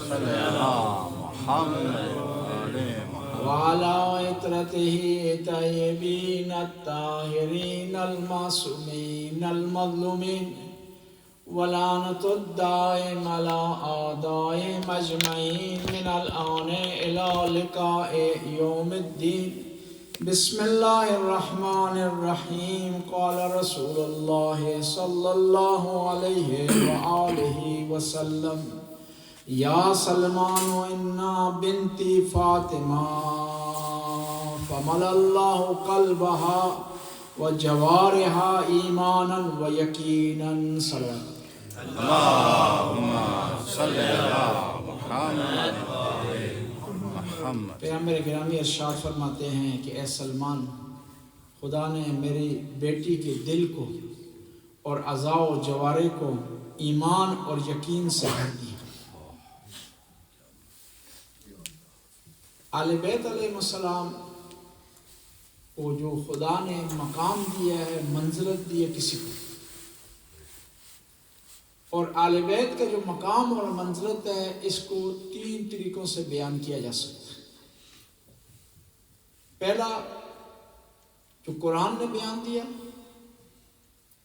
صلی اللہ محمد وعلى عطرته طيبين الطاهرين المعصومين المظلومين ولعنة الدائم على أعدائهم أجمعين من الآن إلى لقاء يوم الدين. بسم الله الرحمن الرحيم. قال رسول الله صلى الله عليه وآله وسلم: یا سلمان انا بنتی فاطمہ فمل اللہ قلبها وجوارها ایمانا ویقینا. اللہم صلی اللہ محمد. پیغمبر گرامی ارشاد فرماتے ہیں کہ اے سلمان، خدا نے میری بیٹی کے دل کو اور اعضاء و جوارے کو ایمان اور یقین سے بھر دیا. آل بیت علیہ السلام کو جو خدا نے مقام دیا ہے، منزلت دی ہے کسی کو، اور آل بیت کا جو مقام اور منزلت ہے اس کو 3 طریقوں سے بیان کیا جا سکتا ہے. پہلا جو قرآن نے بیان دیا،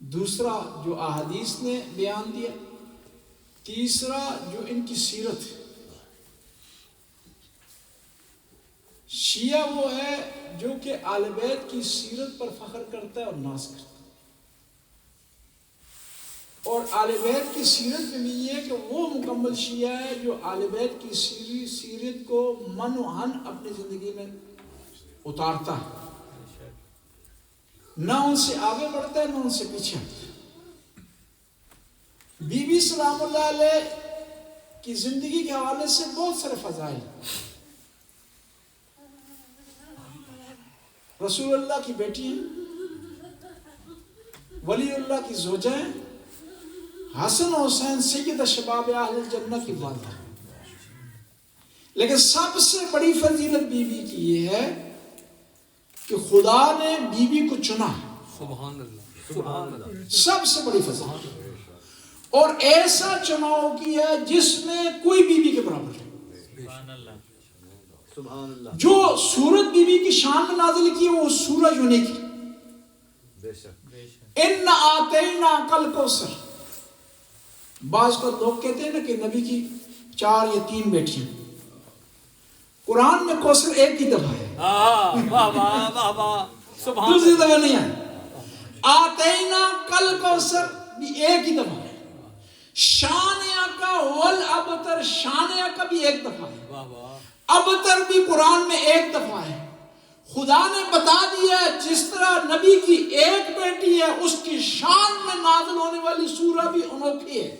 دوسرا جو احادیث نے بیان دیا، تیسرا جو ان کی سیرت ہے. شیعہ وہ ہے جو کہ آل بیت کی سیرت پر فخر کرتا ہے اور ناز کرتا ہے، اور آل بیت کی سیرت میں بھی یہ ہے کہ وہ مکمل شیعہ ہے جو آل بیت کی سیرت کو من و ہن اپنی زندگی میں اتارتا ہے، نہ ان سے آگے بڑھتا ہے نہ ان سے پیچھے ہٹتا ہے. بی بی سلام اللہ علیہ کی زندگی کے حوالے سے بہت سارے فضائل. رسول اللہ کی بیٹی ہیں، ولی اللہ کی زوجہ ہیں، حسن و حسین سید شباب اہل الجنہ کی والدہ. لیکن سب سے بڑی فضیلت بی بی کی یہ ہے کہ خدا نے بی بی کو چنا. سبحان اللہ، سبحان اللہ. سب سے بڑی فضیلت، اور ایسا چناؤ کیا ہے جس میں کوئی بی بی کے برابر ہے. جو سورت بی بی کی شان میں نازل کی وہ سورہ یونیک ہے. ان آتینا کل کوثر. بعض کو لوگ کہتے ہیں نا کہ نبی کی 4 یا 3 بیٹیاں. قرآن میں کوثر ایک ہی دفعہ ہے، دوسری دفعہ نہیں ہے. آتینا کل کوثر بھی ایک ہی دفعہ ہے. شان آقا والابتر، شان آقا بھی ایک دفعہ ہے. ابتر بھی قرآن میں ایک دفعہ ہے. خدا نے بتا دیا جس طرح نبی کی ایک بیٹی ہے اس کی شان میں نازل ہونے والی سورہ بھی انوکھی ہے.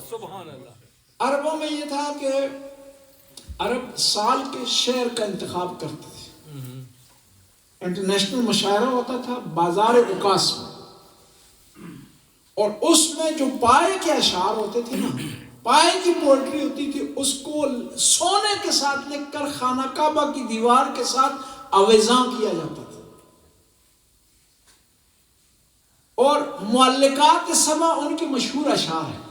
سبحان اللہ. عربوں میں یہ تھا کہ عرب سال کے شہر کا انتخاب کرتے تھے. انٹرنیشنل مشاعرہ ہوتا تھا بازار عکاس میں، اور اس میں جو پائے کے اشعار ہوتے تھے نا، پائے کی پوئٹری ہوتی تھی، اس کو سونے کے ساتھ لکھ کر خانہ کعبہ کی دیوار کے ساتھ آویزاں کیا جاتا تھا. اور معلقات سبع ان کے مشہور اشعار ہیں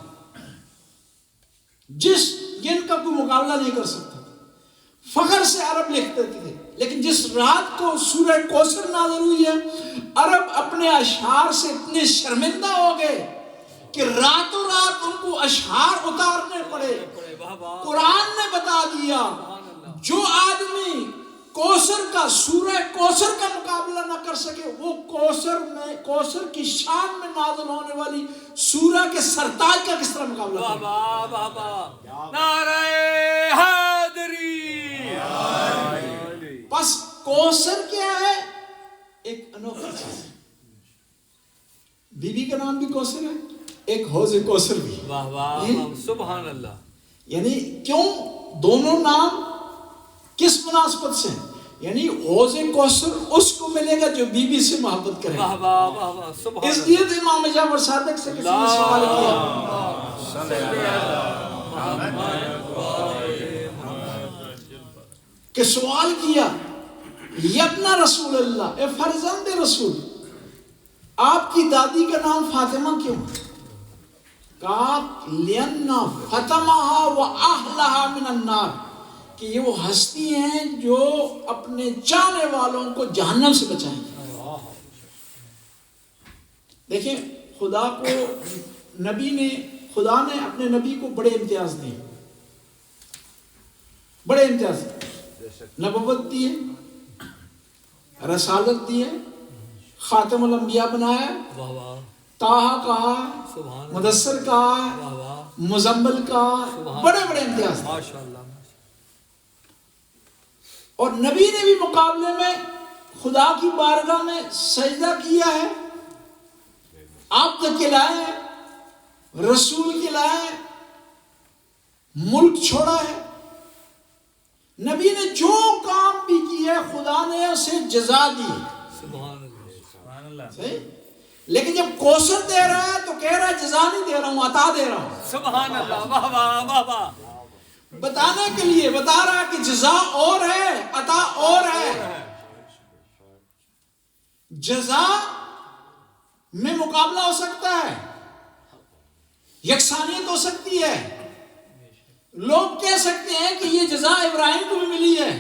جن کا کوئی مقابلہ نہیں کر سکتا تھا. فخر سے عرب لکھتے تھے. لیکن جس رات کو سورہ کوثر نازل ہوئی ہے، عرب اپنے اشعار سے اتنے شرمندہ ہو گئے کہ راتوں رات ان کو اشعار اتارنے پڑے. قرآن نے بتا دیا جو آدمی کوثر کا، سورہ کوثر کا مقابلہ نہ کر سکے، وہ کوثر کی شان میں نازل ہونے والی سورہ کے سرتاج کا کس طرح مقابلہ کرے. نعرہ حیدری. بس کوثر کیا ہے؟ ایک انوکھی چیز ہے. بی بی کا نام بھی کوثر ہے، ایک حوض کوثر بھی. واہ واہ، سبحان اللہ. یعنی کیوں دونوں نام کس مناسبت سے؟ یعنی حوض کوثر اس کو ملے گا جو بی بی سے محبت کرے. واہ واہ واہ واہ، سبحان اس لیے تو امام جعفر صادق سے کسی نے سوال کیا یبنا رسول اللہ، اے فرزند رسول، آپ کی دادی کا نام فاطمہ کیوں؟ کہا لِأَنَّ فَتَمَهَا وَأَهْلَهَا مِنَ النَّارِ کہ یہ وہ ہستی ہیں جو اپنے چاہنے والوں کو جہنم سے بچائیں گے. دیکھیں خدا نے اپنے نبی کو بڑے امتیاز دیے, بڑے امتیاز, نبوت دی ہے, رسالت دی ہے, خاتم الانبیاء بنایا, طٰہٰ کہا, مدثر کہا, مزمل کہا, بڑے بڑے امتیاز دیے. اور نبی نے بھی مقابلے میں خدا کی بارگاہ میں سجدہ کیا ہے, عبد کہلائے, رسول کہلائے, ملک چھوڑا ہے. نبی نے جو کام بھی کیا ہے خدا نے اسے جزا دی. صحیح؟ لیکن جب کوثر دے رہا ہے تو کہہ رہا ہے جزا نہیں دے رہا ہوں, عطا دے رہا ہوں. سبحان اللہ, واہ واہ واہ واہ. بتانے کے لیے بتا رہا ہے کہ جزا اور ہے, عطا اور ہے. جزا میں مقابلہ ہو سکتا ہے, یکسانیت ہو سکتی ہے. لوگ کہہ سکتے ہیں کہ یہ جزا ابراہیم کو بھی ملی ہے,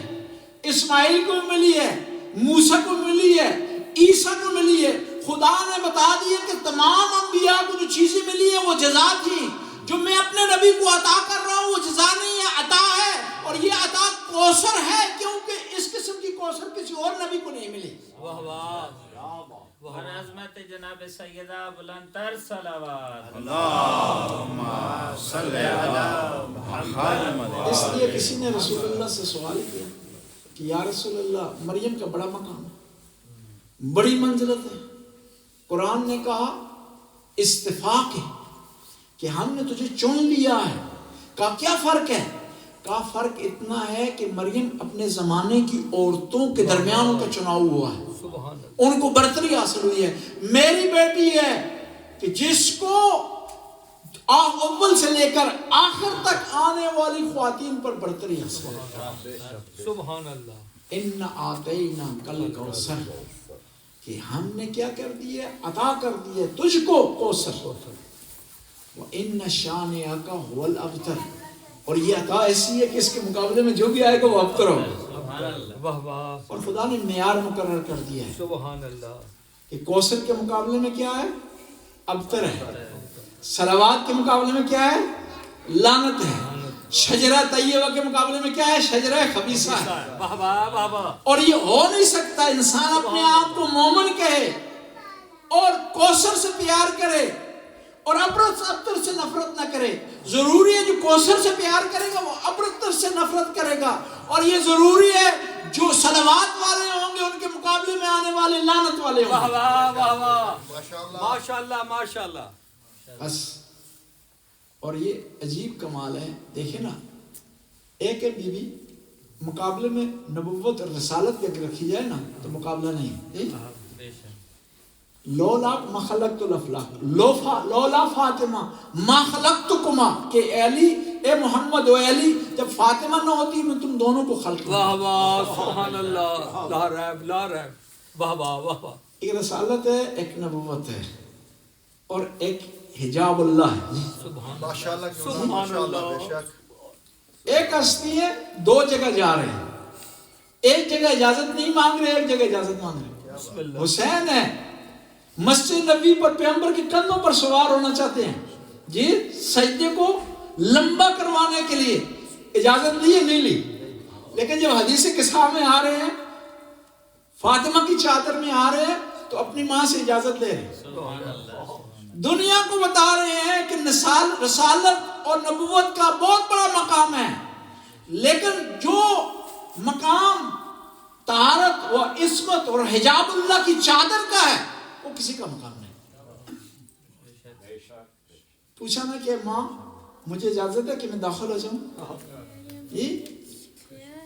اسماعیل کو بھی ملی ہے, موسیٰ کو بھی ملی ہے, عیسیٰ کو ملی ہے. خدا نے بتا دیا کہ تمام انبیاء کو جو چیزیں ملی ہیں وہ جزا تھی. جو میں اپنے نبی کو عطا کر رہا ہوں وہ جزا نہیں ہے, عطا ہے. اور یہ عطا کوثر ہے کیونکہ اس قسم کی کوثر کسی اور نبی کو نہیں ملی. واہ واہ. اور عظمت جناب سیدہ بلندتر صلوات. اللہم صلی علی محمد. اس لیے کسی نے رسول اللہ سے سوال کیا کہ یا رسول اللہ مریم کا بڑا مقام ہے, بڑی منزلت ہے, قرآن نے کہا استفاق ہے کہ ہم نے تجھے چن لیا ہے. کہا کیا فرق ہے؟ کہا فرق اتنا ہے کہ مریم اپنے زمانے کی عورتوں کے درمیان ان کا چناؤ ہوا ہے, ان کو برتری حاصل ہوئی ہے. میری بیٹی ہے کہ جس کو اول سے لے کر آخر تک آنے والی خواتین پر برتری حاصل ہے. سبحان اللہ. ان آتینا کل کوثر کہ ہم نے کیا کر دیا, عطا کر دیا تجھ کو کوثر. وَإِنَّ شَانِئَكَ هُوَ الْأَبْتَرُ, اور یہ عطا ایسی ہے کہ اس کے مقابلے میں جو بھی آئے گا وہ ابتر ہوگا. واہ واہ. اور خدا نے معیار مقرر کر دیا ہے سبحان اللہ. کہ کوثر کے مقابلے میں کیا ہے, ابتر ہے. صلوات کے مقابلے میں کیا ہے, لعنت ہے. شجرہ طیبہ کے مقابلے میں کیا ہے, شجرہ خبیثہ ہے. واہ واہ واہ واہ. اور یہ ہو نہیں سکتا انسان اپنے آپ کو مومن کہے اور کوثر سے پیار کرے اور ابتر سے نفرت نہ کرے. ضروری ہے جو کوثر سے پیار کرے گا وہ ابتر سے نفرت کرے گا, اور یہ ضروری ہے جو صلوات والے ہوں گے ان کے مقابلے میں آنے والے لعنت والے ہوں گے. واہ واہ واہ واہ. ماشاءاللہ ماشاءاللہ. بس. اور یہ عجیب کمال ہے. دیکھیں نا, ایک ہے بی بی, مقابلے میں نبوت اور رسالت بھی اگر رکھی جائے نا تو مقابلہ نہیں. لولا ما خلقت الافلاق لولا فاطمہ ما خلقتکما, کہ علی اے محمد و علی جب فاطمہ نہ ہوتی میں تم دونوں کو خلق کرتا. واہ واہ. سبحان اللہ. لا ریب لا ریب. واہ واہ واہ واہ. ایک رسالت ہے, ایک نبوت ہے, اور ایک حجاب اللہ ہے. ماشاءاللہ سبحان اللہ. ایک ہستی ہے, دو جگہ جا رہے ہیں, ایک جگہ اجازت نہیں مانگ رہے, ایک جگہ اجازت مانگ رہے. حسین ہے, مسجد نبی پر پیغمبر کے کندھوں پر سوار ہونا چاہتے ہیں جی, سجدے کو لمبا کروانے کے لیے اجازت لی ہے, نہیں لی. لیکن جب حدیث قصہ میں آ رہے ہیں, فاطمہ کی چادر میں آ رہے ہیں, تو اپنی ماں سے اجازت لے رہے ہیں. دنیا کو بتا رہے ہیں کہ رسالت اور نبوت کا بہت بڑا مقام ہے, لیکن جو مقام طہارت و عصمت اور حجاب اللہ کی چادر کا ہے وہ کسی کا مقام نہیں. پوچھا نا کہ ماں مجھے اجازت ہے کہ میں داخل ہو جاؤں,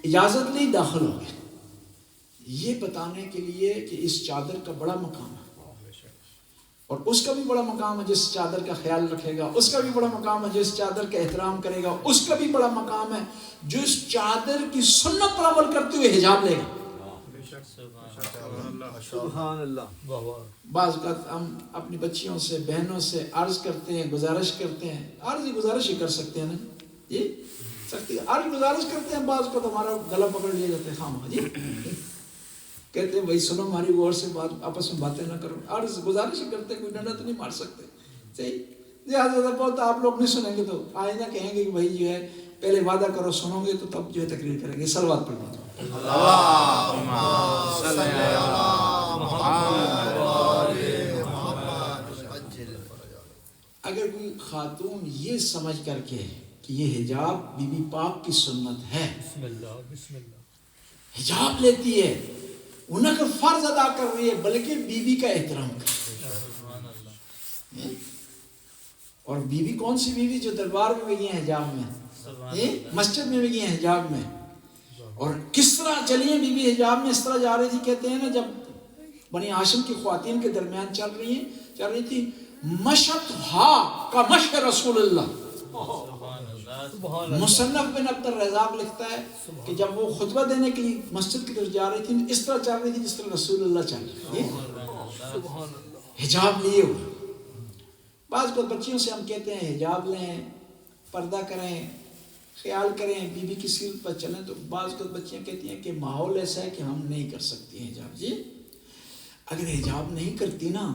اجازت لی, داخل ہو گئے. یہ بتانے کے لیے کہ اس چادر کا بڑا مقام ہے, اور اس کا بھی بڑا مقام ہے جس چادر کا خیال رکھے گا, اس کا بھی بڑا مقام ہے جس چادر کا احترام کرے گا, اس کا بھی بڑا مقام ہے جو اس چادر کی سنت پر عمل کرتے ہوئے حجاب لے گا. سبحان اللہ واہ واہ بعض اوقات ہم اپنی بچیوں سے بہنوں سے عرض کرتے ہیں گزارش کرتے ہیں عرض ہی گزارش ہی کر سکتے ہیں نا جی سکتی عرض گزارش کرتے ہیں بعض اوقات ہمارا گلا پکڑ لیا جاتا ہے خام جی کہتے ہیں بھائی سنو ہماری غور سے بات آپس میں باتیں نہ کرو عرض گزارش ہی کرتے ہیں کوئی ڈنڈا تو نہیں مار سکتے صحیح زیادہ بہت آپ لوگ نہیں سنیں گے تو آئندہ کہیں گے کہ بھائی جو ہے پہلے وعدہ کرو سنو گے تو تب جو ہے تقریر کریں گے صلوات پڑھ لو اللہم صلی علی محمد اگر کوئی خاتون یہ سمجھ کر کے کہ یہ حجاب بی بی پاک کی سنت ہے بسم اللہ حجاب لیتی ہے وہ نہ کہ فرض ادا کر رہی ہے بلکہ بی بی کا احترام کر رہی ہے اور بی بی کون سی بیوی جو دربار میں بھی گئی ہیں حجاب میں مسجد میں بھی گئی ہیں حجاب میں اور کس طرح چلی ہیں بی بی حجاب میں اس طرح جا رہی تھی کہتے ہیں نا جب بنی ہاشم کی خواتین کے درمیان چل رہی تھی مشتھا کا مشہ رسول اللہ مصنف بن عبد الرزاق لکھتا ہے کہ جب وہ خطبہ دینے کے لیے مسجد کی طرف جا رہی تھی اس طرح چل رہی تھی جس طرح رسول اللہ چل رہی تھی حجاب لیے ہوئے بعض کو بچیوں سے ہم کہتے ہیں حجاب لیں پردہ کریں خیال کریں بی بی کی سیرت پر چلیں تو بعض کو بچیاں کہتی ہیں کہ ماحول ایسا ہے کہ ہم نہیں کر سکتی ہیں حجاب جی اگر حجاب نہیں کرتی نا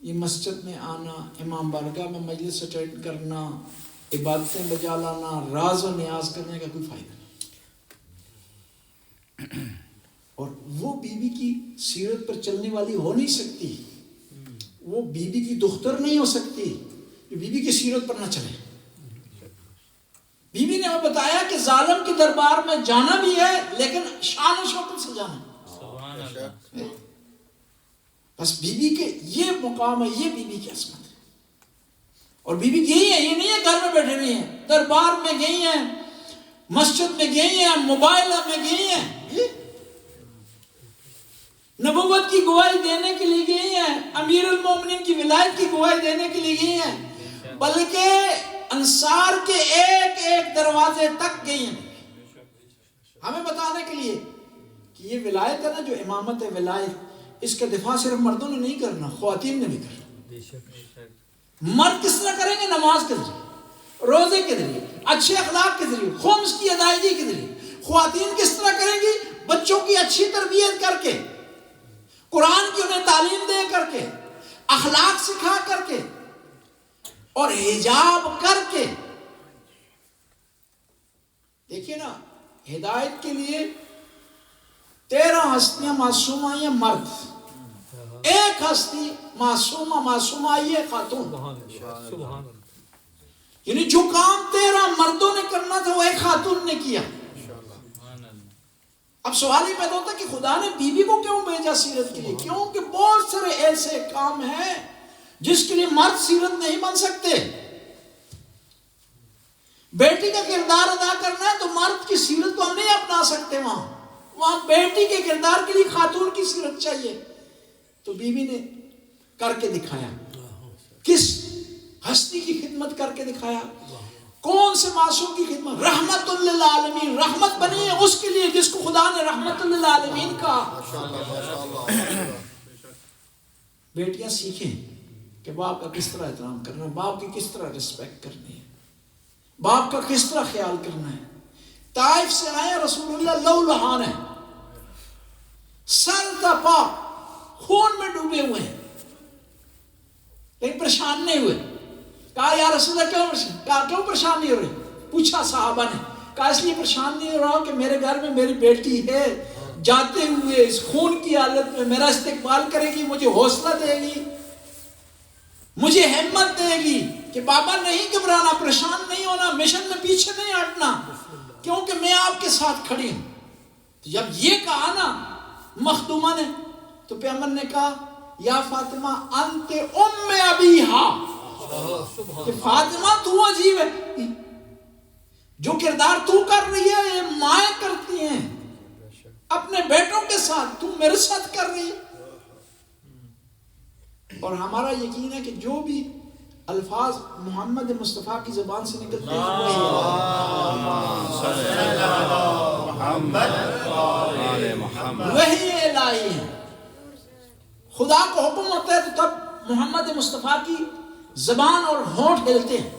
یہ مسجد میں آنا امام بارگاہ میں مجلس اٹینڈ کرنا عبادتیں بجا لانا راز و نیاز کرنے کا کوئی فائدہ نہیں اور وہ بی بی کی سیرت پر چلنے والی ہو نہیں سکتی وہ بی بی کی دختر نہیں ہو سکتی جو بی بی کی سیرت پر نہ چلے بی بی نے ہمیں بتایا کہ ظالم کے دربار میں جانا بھی ہے لیکن شان و شوکت سے جانا بس بی بی کے یہ مقام ہے یہ بی بی کی عظمت ہے اور بی بی گئی ہیں یہ نہیں ہے گھر میں بیٹھے نہیں ہیں دربار میں گئی ہیں مسجد میں گئی ہیں موبائل میں گئی ہیں نبوت کی گواہی دینے کے لیے گئی ہیں امیر المومنین کی ولایت کی گواہی دینے کے لیے گئی ہیں بلکہ انصار کے ایک ایک دروازے تک گئی ہیں ہمیں بتانے کے لیے کہ یہ ولایت ہے نا جو امامت ہے ولایت اس کا دفاع صرف مردوں نے نہیں کرنا خواتین نے بھی کرنا مرد کس طرح کریں گے نماز کے ذریعے روزے کے ذریعے اچھے اخلاق کے ذریعے خمس کی ادائیگی کے ذریعے خواتین کس طرح کریں گی بچوں کی اچھی تربیت کر کے قرآن کی انہیں تعلیم دے کر کے اخلاق سکھا کر کے اور حجاب کر کے دیکھیے نا ہدایت کے لیے 13 ہستیاں معصومہ آئی ہیں مرد ایک ہستی معصومہ آئی ہے خاتون یعنی جو کام 13 مردوں نے کرنا تھا وہ ایک خاتون نے کیا اب سوال یہ پیدا ہوتا ہے کہ خدا نے بی بی کو کیوں بھیجا سیرت کے لیے کیونکہ بہت سارے ایسے کام ہیں جس کے لیے مرد سیرت نہیں بن سکتے بیٹی کا کردار ادا کرنا ہے تو مرد کی سیرت کو ہم نہیں اپنا سکتے وہاں بیٹی کے کردار کے لیے خاتون کی سیرت چاہیے تو بی بی نے کر کے دکھایا کس ہستی کی خدمت کر کے دکھایا کون سے معصوم کی خدمت رحمت للعالمین رحمت بنی ہے اس کے لیے جس کو خدا نے رحمت للعالمین کہا بیٹیاں سیکھیں کہ باپ کا کس طرح احترام کرنا ہے باپ کی کس طرح رسپیکٹ کرنی ہے باپ کا کس طرح خیال کرنا ہے طائف سے آئے رسول اللہ لو لہان ہے سر تا پا خون میں ڈوبے ہوئے ہیں لیکن پریشان نہیں ہوئے کہا یا رسول اللہ کیوں پریشان نہیں ہو رہے پوچھا صحابہ نے کہا اس لیے پریشان نہیں ہو رہا کہ میرے گھر میں میری بیٹی ہے جاتے ہوئے اس خون کی حالت میں میرا استقبال کرے گی مجھے حوصلہ دے گی مجھے ہمت دے گی کہ بابا نہیں گھبرانا پریشان نہیں ہونا مشن میں پیچھے نہیں ہٹنا کیونکہ میں آپ کے ساتھ کھڑی ہوں تو جب یہ کہا نا مخدومہ نے تو پیغمبر نے کہا یا فاطمہ انت ام ابیہا کہ فاطمہ تو عجیب ہے جو کردار تو کر رہی ہے یہ مائیں کرتی ہیں اپنے بیٹوں کے ساتھ تو میرے ساتھ کر رہی ہے اور ہمارا یقین ہے کہ جو بھی الفاظ محمد مصطفیٰ کی زبان سے نکلتے ہیں وہی الہی ہے. خدا کو حکم ہوتا ہے تو تب محمد مصطفیٰ کی زبان اور ہونٹ ہلتے ہیں.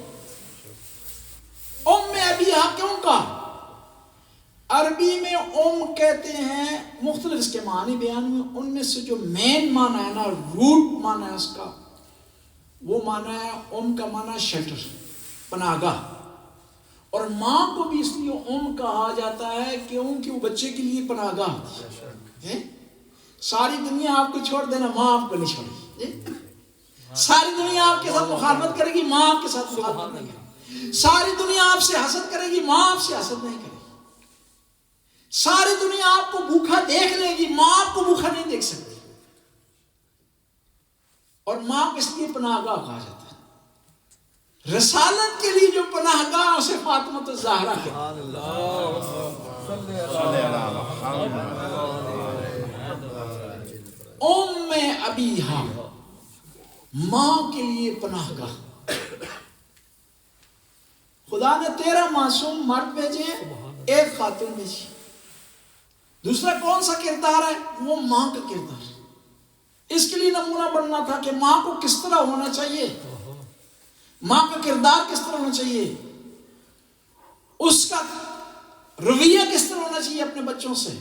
ابیہا کیوں کہا؟ عربی میں کہتے ہیں، مختلف اس کے معنی بیان میں، ان میں سے جو مین معنی ہے نا، روٹ معنی ہے اس کا، وہ معنی ہے کا معنی شیلٹر، پناہ گاہ. اور ماں کو بھی اس لیے کہا جاتا ہے کیونکہ وہ بچے کے لیے پناہ گاہ ہوتی ہے. ساری دنیا آپ کو چھوڑ دینا، ماں آپ کو نہیں چھوڑے گی. ساری دنیا آپ کے ساتھ مخالفت کرے گی، ماں آپ کے ساتھ مخالفت نہیں کرے گی. ساری دنیا آپ سے حسد کرے گی، ماں آپ سے حسد نہیں کرے گی. ساری دنیا آپ کو بھوکا دیکھ لے گی، ماں آپ کو بھوکا نہیں دیکھ سکتی. اور ماں کو اس لیے پناہ گاہ کہا جاتا ہے. رسالت کے لیے جو پناہ گاہ اسے فاطمہ الزہرا کہتے ہیں. ابیہا ماں کے لیے پناہ گاہ. خدا نے 13 معصوم مرد بھیجے، ایک خاتون بھیجی. دوسرا کون سا کردار ہے؟ وہ ماں کا کردار. اس کے لیے نمونہ بننا تھا کہ ماں کو کس طرح ہونا چاہیے، ماں کا کردار کس طرح ہونا چاہیے، اس کا رویہ کس طرح ہونا چاہیے اپنے بچوں سے،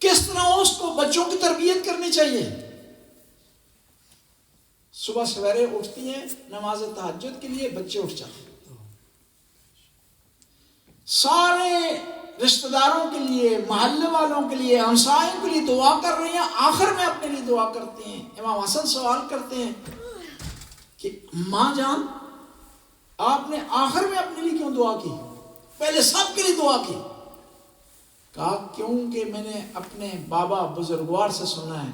کس طرح اس کو بچوں کی تربیت کرنی چاہیے. صبح سویرے اٹھتی ہیں نماز تہجد کے لیے، بچے اٹھ جاتے ہیں. سارے رشتہ داروں کے لیے، محلے والوں کے لیے، ہمسایوں کے لیے دعا کر رہی ہیں. آخر میں اپنے لیے دعا کرتے ہیں. امام حسن سوال کرتے ہیں کہ ماں جان آپ نے آخر میں اپنے لیے کیوں دعا کی، پہلے سب کے لیے دعا کی؟ کہا کیونکہ میں نے اپنے بابا بزرگوار سے سنا ہے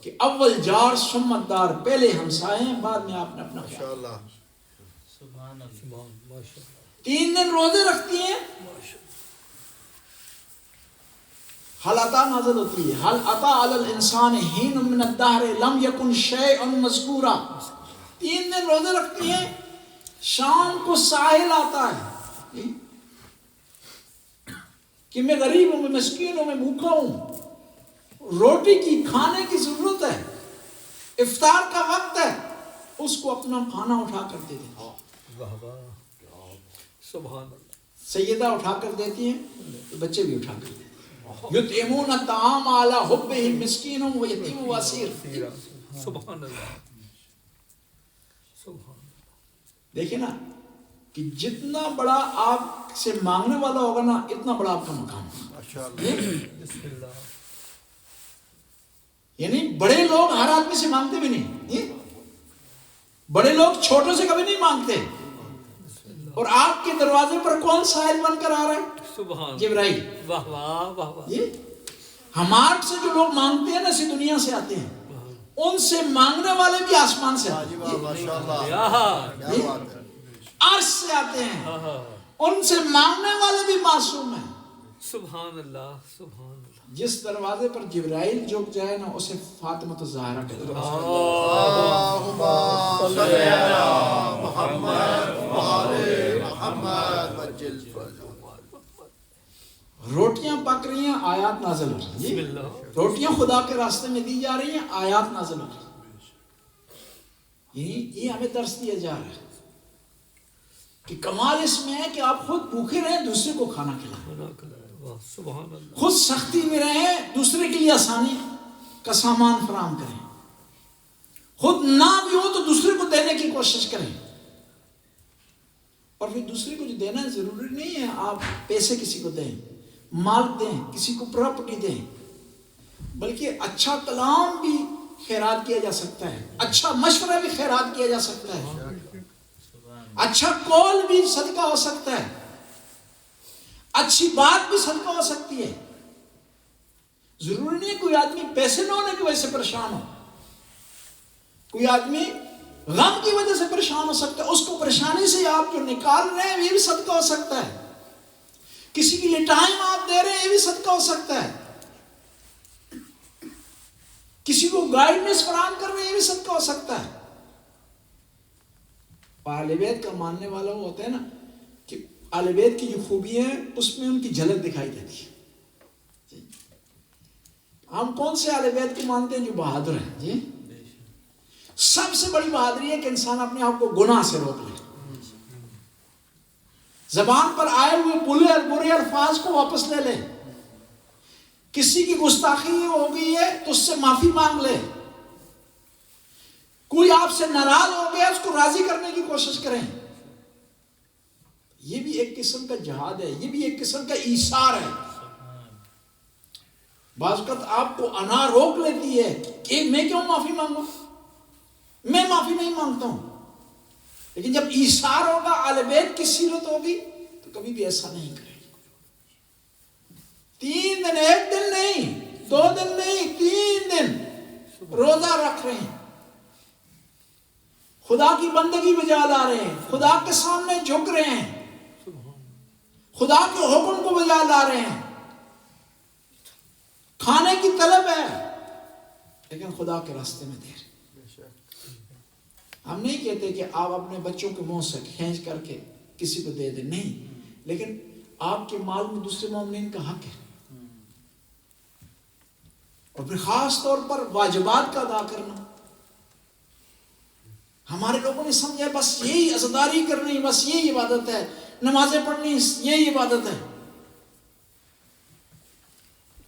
کہ اول جار سمت دار، پہلے ہمسائے بعد میں آپ نے اپنا خیال. 3 دن روزے رکھتی ہیں. حل عطا نازل ہوتی ہے، حل عطا علی الانسان حین من الدہر لم یکن شیئا مذکورا. 3 دن روزے رکھتی ہیں. شام کو ساحل آتا ہے کہ میں غریب ہوں، میں مسکین ہوں، میں بھوکا ہوں، روٹی کی کھانے کی ضرورت ہے، افطار کا وقت ہے، اس کو اپنا کھانا اٹھا کر دے دیتی. سبحان اللہ. سیدہ اٹھا کر دیتی ہیں، بچے بھی اٹھا کر دیتے ہیں. یطعمون الطعام علی حبہ مسکین و یتیم و اسیر. سبحان اللہ. سبحان. دیکھیں نا کہ جتنا بڑا آپ سے مانگنے والا ہوگا نا، اتنا بڑا آپ کا مقام ہوگا. یعنی بڑے لوگ ہر آدمی سے مانگتے بھی نہیں، بڑے لوگ چھوٹوں سے کبھی نہیں مانگتے. اور آپ کے دروازے پر کون سائل بن کر آ رہا ہے؟ سبحان. جبرائیل. واہ واہ واہ واہ. ہمارے سے جو لوگ مانگتے ہیں نا، اسی دنیا سے آتے ہیں. ان سے مانگنے والے بھی آسمان سے آتے ہیں، عرش سے آتے ہیں. ان سے مانگنے والے بھی معصوم ہیں. سبحان اللہ. سبحان اللہ. جس دروازے پر جبرائیل جھک جائے نا، اسے فاطمہ الزہرا کہتے ہیں. اللہم صلی علی محمد وآل محمد وجل. روٹیاں پک رہی ہیں، آیات نازل ہو رہی ہیں. روٹیاں خدا کے راستے میں دی جا رہی ہیں، آیات نازل ہو رہی ہیں. یہ ہمیں درس دیا جا رہا ہے کہ کمال اس میں ہے کہ آپ خود بھوکے رہیں، دوسرے کو کھانا کھلائیں. سبحان اللہ. خود سختی میں رہیں، دوسرے کے لیے آسانی کا سامان فراہم کریں. خود نہ بھی ہو تو دوسرے کو دینے کی کوشش کریں. اور پھر دوسرے کو جو دینا ہے، ضروری نہیں ہے آپ پیسے کسی کو دیں، مال دیں، کسی کو پراپرٹی دیں، بلکہ اچھا کلام بھی خیرات کیا جا سکتا ہے، اچھا مشورہ بھی خیرات کیا جا سکتا ہے، اچھا قول بھی صدقہ ہو سکتا ہے، اچھی بات بھی صدقہ ہو سکتی ہے. ضروری نہیں ہے کوئی آدمی پیسے نہ ہونے کی وجہ سے پریشان ہو، کوئی آدمی غم کی وجہ سے پریشان ہو سکتا ہے. اس کو پریشانی سے آپ جو نکال رہے ہیں، یہ بھی صدقہ ہو سکتا ہے. کسی کے لیے ٹائم آپ دے رہے ہیں، یہ بھی صدقہ ہو سکتا ہے. کسی کو گائیڈنس فراہم کر رہے ہیں، یہ بھی صدقہ ہو سکتا ہے. اہل بیت کا ماننے والا وہ ہوتا ہے نا کہ اہل بیت کی جو خوبیاں ہیں، اس میں ان کی جھلک دکھائی دیتی ہے. ہم کون سے اہل بیت کو مانتے ہیں جو بہادر ہیں جی؟ سب سے بڑی بہادری ہے کہ انسان اپنے آپ کو گناہ سے روک لے، زبان پر آئے ہوئے برے الفاظ کو واپس لے لے، کسی کی گستاخی ہو گئی ہے تو اس سے معافی مانگ لے، کوئی آپ سے ناراض ہو گیا اس کو راضی کرنے کی کوشش کریں۔ یہ بھی ایک قسم کا جہاد ہے، یہ بھی ایک قسم کا ایثار ہے۔ بعض اوقات آپ کو انا روک لیتی ہے کہ میں کیوں معافی مانگوں، میں معافی نہیں مانگتا ہوں، لیکن جب ایثار ہوگا، اہل بیت کی سیرت ہوگی تو کبھی بھی ایسا نہیں کرے گی۔ 3 دن، 1 دن نہیں، 2 دن نہیں، 3 دن روزہ رکھ رہے ہیں، خدا کی بندگی بجا لا رہے ہیں، خدا کے سامنے جھک رہے ہیں، خدا کے حکم کو بجا لا رہے ہیں، کھانے کی طلب ہے لیکن خدا کے راستے میں دیر۔ ہم نہیں کہتے کہ آپ اپنے بچوں کے منہ سے کھینچ کر کے کسی کو دے دیں، نہیں، لیکن آپ کے مال میں دوسرے مومنین کا حق ہے، اور پھر خاص طور پر واجبات کا ادا کرنا۔ ہمارے لوگوں نے سمجھا بس یہی عزاداری کرنی، بس یہی عبادت ہے، نمازیں پڑھنی یہی عبادت ہے۔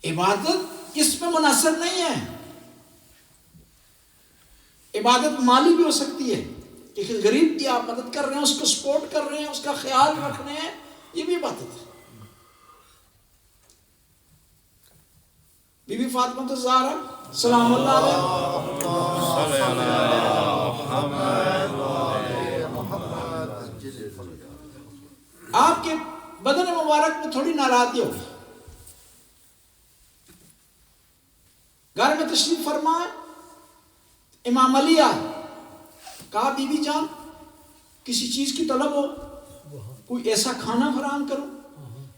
عبادت اس میں منحصر نہیں ہے، عبادت مالی بھی ہو سکتی ہے کہ غریب کی آپ مدد کر رہے ہیں، اس کو سپورٹ کر رہے ہیں، اس کا خیال رکھ رہے ہیں، یہ بھی عبادت ہے۔ بی بی فاطمہ الزہرا سلام اللہ علیہ آپ کے بدن مبارک میں تھوڑی ناراضگی ہوگی، گھر میں تشریف فرما، امام علی آئے، کہا بی بی جان کسی چیز کی طلب ہو، کوئی ایسا کھانا فراہم کرو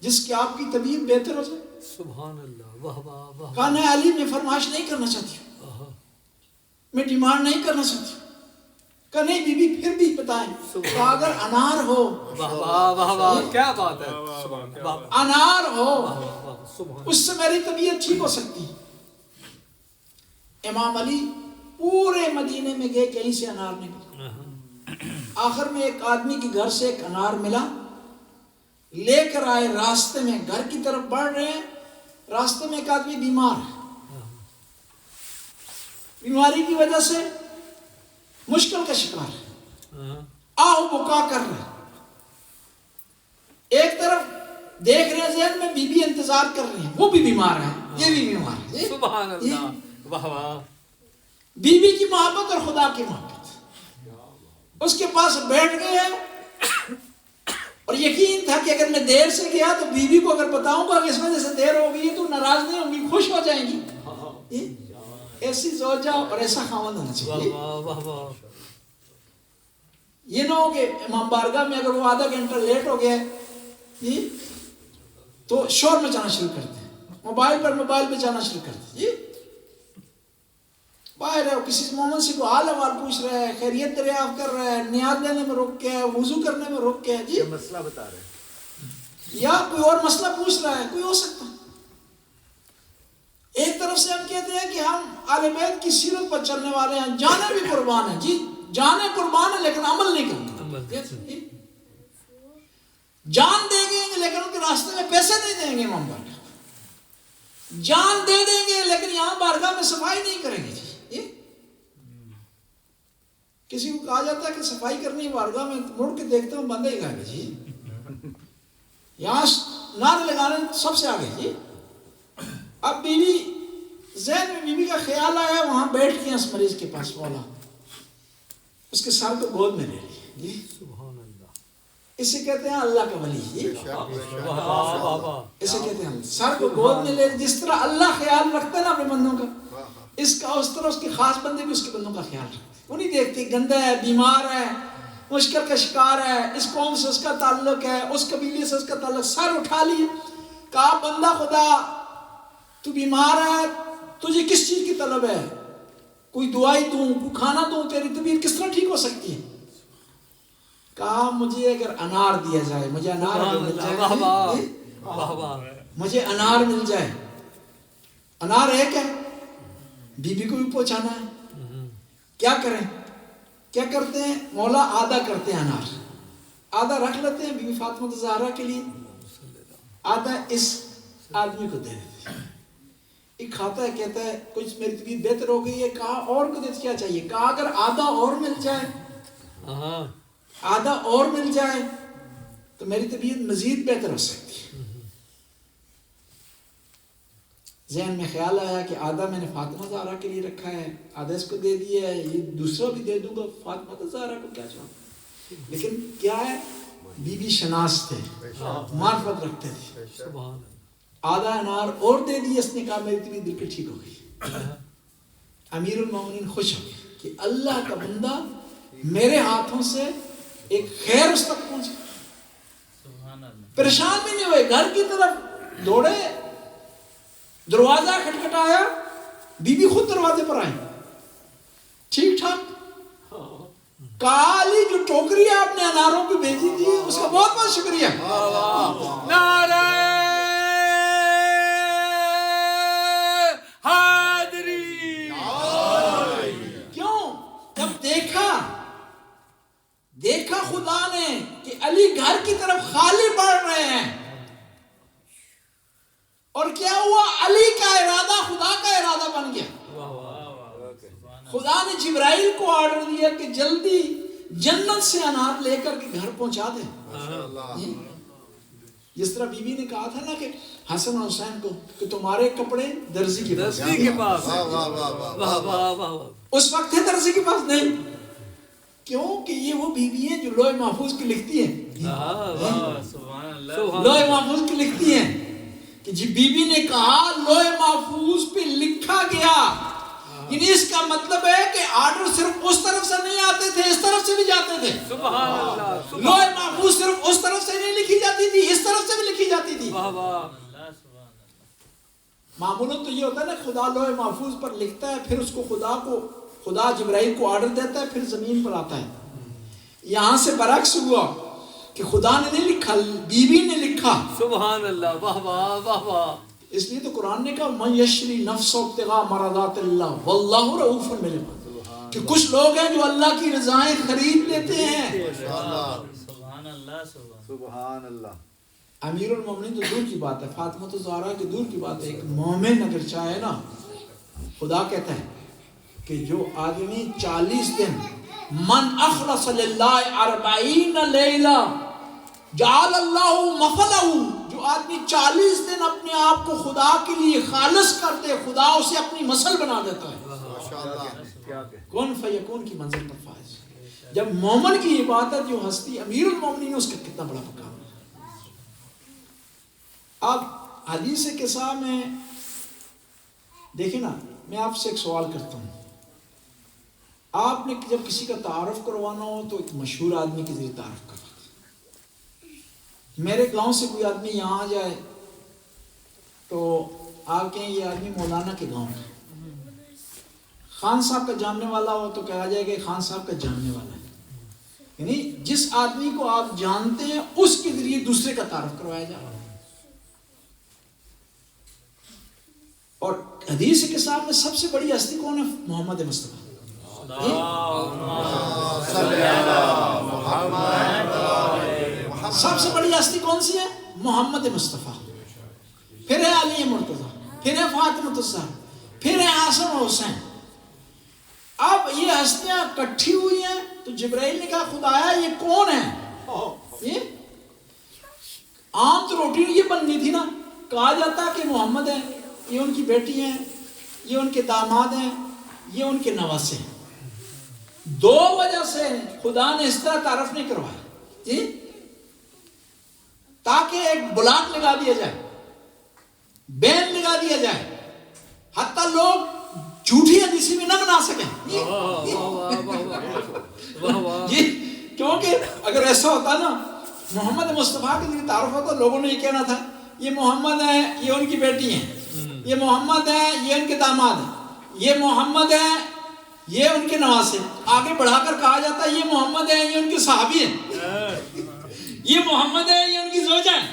جس کی آپ کی طبیعت بہتر ہو جائے۔ سبحان اللہ، واہ واہ واہ۔ کہا نہیں علی، میں فرمائش نہیں کرنا چاہتی ہوں، میں ڈیمانڈ نہیں کرنا چاہتی ہوں۔ کہا نہیں بی بی پھر بھی بتائیں۔ کہا اگر انار ہو، واہ واہ واہ واہ، کیا بات ہے، انار ہو سبحان اس سے میری طبیعت ٹھیک ہو سکتی ہے۔ امام علی پورے مدینے میں گئے، کہیں سے انار نہیں ملا، آخر میں ایک آدمی کے گھر سے ایک انار ملا، لے کر آئے، راستے میں گھر کی طرف بڑھ رہے ہیں، راستے میں ایک آدمی بیمار ہے، بیماری کی وجہ سے مشکل کا شکار ہے، آہو بکا کر رہے، ایک طرف دیکھ رہے ہیں ذہن میں بی بی انتظار کر رہی ہیں، وہ بھی بیمار ہے، یہ بھی بیمار ہے، سبحان اللہ، واہ واہ۔ بی بی کی محبت اور خدا کی محبت، اس کے پاس بیٹھ گئے ہیں، اور یقین تھا کہ اگر میں دیر سے گیا تو بی بی کو اگر بتاؤں گا کہ اس وجہ سے دیر ہو گئی تو ناراض نہیں ہوں گی، خوش ہو جائیں گی۔ ایسی زوجہ اور ایسا خاوند ہونا چاہیے۔ یہ نہ ہو کہ امام بارگاہ میں اگر وہ آدھا گھنٹہ لیٹ ہو گیا تو شور مچانا شروع کرتے ہیں، موبائل پہ جانا شروع کرتے ہیں، باہر ہے کسی مومن سے کو حال احوال پوچھ رہا ہے، خیریت دریافت کر رہا ہے، نیاز لینے میں رک کے ہے، وضو کرنے میں رک کے ہے، جی مسئلہ بتا رہے ہیں، یا کوئی اور مسئلہ پوچھ رہا ہے، کوئی ہو سکتا ہے۔ ایک طرف سے ہم کہتے ہیں کہ ہم اہل بیت کی سیرت پر چلنے والے ہیں، جانیں بھی قربان ہیں، جی جانیں قربان ہے لیکن عمل نہیں کرتے، جان دے گے لیکن ان کے راستے میں پیسے نہیں دیں گے، امام بارگاہ جان دے دیں گے لیکن یہاں بارگاہ میں صفائی نہیں کریں گے، جی کسی کو کہا جاتا ہے کہ صفائی کرنی بارگاہ میں، مڑ کے دیکھتے ہوں بندہ ہی کہا گے جی یہاں نعرے لگانے سب سے آگے، جی اب بیوی ذہن میں بیوی کا خیال آیا، وہاں بیٹھ کے اس مریض کے پاس، مولا اس کے سر کو گود میں لے لی، جی سبحان اللہ، اسے کہتے ہیں اللہ کا ولی، جی اسے کہتے ہیں سر کو گود میں لے، جس طرح اللہ خیال رکھتا ہے نا اپنے بندوں کا، اس کا اس طرح اس کے خاص بندے بھی اس کے بندوں کا خیال رکھتے ہیں، وہ نہیں دیکھتے گندا ہے، بیمار ہے، مشکل کا شکار ہے، اس قوم سے اس کا تعلق ہے، اس قبیلے سے اس کا تعلق، سر اٹھا لیے، کہا بندہ خدا تو بیمار ہے، تجھے کس چیز کی طلب ہے، کوئی دعائی دوں، کوئی کھانا دوں، تیری طبیعت کس طرح ٹھیک ہو سکتی ہے؟ کہا مجھے اگر انار دیا جائے، مجھے انار مل جائے، مجھے انار مل جائے انار ایک ہے, بیوی کو بھی پہنچانا ہے, کیا کریں؟ کیا کرتے ہیں مولا؟ آدھا کرتے ہیں انار, آدھا رکھ لیتے ہیں بی بی فاطمہ الزہرا کے لیے, آدھا اس آدمی کو دے دیتے ہیں. ایک کھاتا ہے, کہتا ہے کچھ میری طبیعت بہتر ہو گئی ہے, کہا اور کو دیتے کیا چاہیے؟ کہا اگر آدھا اور مل جائے, آدھا اور مل جائے تو میری طبیعت مزید بہتر ہو سکتی ہے. ذہن میں خیال آیا کہ آدھا میں نے فاطمہ زہرا کے لیے رکھا ہے, آدھا اس کو دے دیا ہے, یہ دوسرا بھی دے دوں گا, فاطمہ زہرا کو کیا چاہوں. لیکن کیا ہے, بی بی شناس تھے, معرفت رکھتے تھے. آدھا انار اور دے دیا, اس نے کہا میری طبیعت بالکل ٹھیک ہو گئی. امیر المومنین خوش ہو گئے کہ اللہ کا بندہ میرے ہاتھوں سے ایک خیر اس تک پہنچ گیا. پریشان بھی نہیں ہوئے, گھر کی طرف دوڑے, دروازہ کھٹکھٹایا, بی بی خود دروازے پر آئی, ٹھیک ٹھاک. کالی جو ٹوکری آپ نے اناروں کی بھیجی تھی اس کا بہت بہت شکریہ. نعرہ حیدری. کیوں؟ جب دیکھا خدا نے کہ علی گھر کی طرف خالی بڑھ رہے ہیں, اور کیا ہوا, علی کا ارادہ خدا کا ارادہ بن گیا. خدا نے جبرائیل کو آرڈر دیا کہ جلدی جنت سے انار لے کر کے گھر پہنچا دیں. جس طرح بی بی نے کہا تھا نا کہ حسن اور حسین کو کہ تمہارے کپڑے درزی کے پاس, اس وقت ہے درزی کے پاس نہیں. کیوں کہ یہ وہ بی بی ہیں جو لوح محفوظ کی لکھتی ہیں, لوح محفوظ کی لکھتی ہیں کہ جی بی بی نے کہا لوح محفوظ پہ لکھا گیا, یعنی اس کا مطلب ہے کہ آرڈر صرف اس طرف سے نہیں آتے تھے, اس طرف سے بھی جاتے تھے. لوح محفوظ صرف اس طرف سے نہیں لکھی جاتی تھی, اس طرف سے بھی لکھی جاتی تھی. معمولاً تو یہ ہوتا ہے نا, خدا لوح محفوظ پر لکھتا ہے, پھر اس کو خدا جبرائیل کو آرڈر دیتا ہے, پھر زمین پر آتا ہے. یہاں سے برعکس ہوا کہ خدا نے نہیں لکھا, بی بی نے لکھا. سبحان اللہ, واہ واہ واہ واہ. اس لیے تو قرآن نے کہا من یشری نفسہ ابتغاء مرضات اللہ واللہ رؤوف بالعباد, کہ کچھ لوگ ہیں جو اللہ کی رضائیں خرید لیتے ہیں. سبحان اللہ سبحان اللہ. امیر المومنین تو دور کی بات ہے, فاطمہ الزہرا کی دور کی بات ہے. ایک مومن اگر چاہے نا, خدا کہتا ہے کہ جو آدمی 40 دن من اخلص للہ 40 لیلہ جعل اللہ مثلہ, جو آدمی 40 دن اپنے آپ کو خدا کے لیے خالص کرتے, خدا اسے اپنی مثل بنا دیتا ہے. کون فیکون کی منزل پر فائز. جب مومن کی عبادت جو ہستی امیر المومنین, اس کا کتنا بڑا مقام ہے. اب حدیث قصہ میں دیکھیں نا, میں آپ سے ایک سوال کرتا ہوں. آپ نے جب کسی کا تعارف کروانا ہو تو ایک مشہور آدمی کے ذریعے تعارف کرواتے. میرے گاؤں سے کوئی آدمی یہاں آ جائے تو آپ کہیں یہ آدمی مولانا کے گاؤں کا. خان صاحب کا جاننے والا ہو تو کہا جائے کہ خان صاحب کا جاننے والا ہے. یعنی جس آدمی کو آپ جانتے ہیں اس کے ذریعے دوسرے کا تعارف کروایا جا رہا ہے. اور حدیث کے سامنے سب سے بڑی ہستی کون ہے؟ محمد مصطفیٰ. سب سے بڑی ہستی کون سی ہے؟ محمد مصطفیٰ. پھر ہے علی مرتضیٰ, پھر ہے فاطمہ الزہرا, پھر ہے حسن و حسین. اب یہ ہستیاں کٹھی ہوئی ہیں تو جبرائیل نے کہا خدایا یہ کون ہے؟ یہ عام تو روٹی یہ بننی تھی نا, کہا جاتا کہ محمد ہے, یہ ان کی بیٹی ہیں, یہ ان کے داماد ہیں, یہ ان کے نواسے ہیں. دو وجہ سے خدا نے اس طرح تعارف نہیں کروایا جی, تاکہ ایک بلاک لگا دیا جائے, بین لگا دیا جائے, حتیٰ لوگ جھوٹی حدیثی میں نہ بنا سکیں. جی کیونکہ اگر ایسا ہوتا نا, محمد مصطفیٰ کے لیے تعارف ہوتا, لوگوں نے یہ کہنا تھا یہ محمد ہے, یہ ان کی بیٹی ہیں, یہ محمد ہے, یہ ان کے داماد ہیں, یہ محمد ہے, یہ ان کے نواسے. آگے بڑھا کر کہا جاتا ہے یہ محمد ہے, یہ ان کے صحابی ہیں, یہ محمد ہے, یہ ان کی زوجہ ہیں.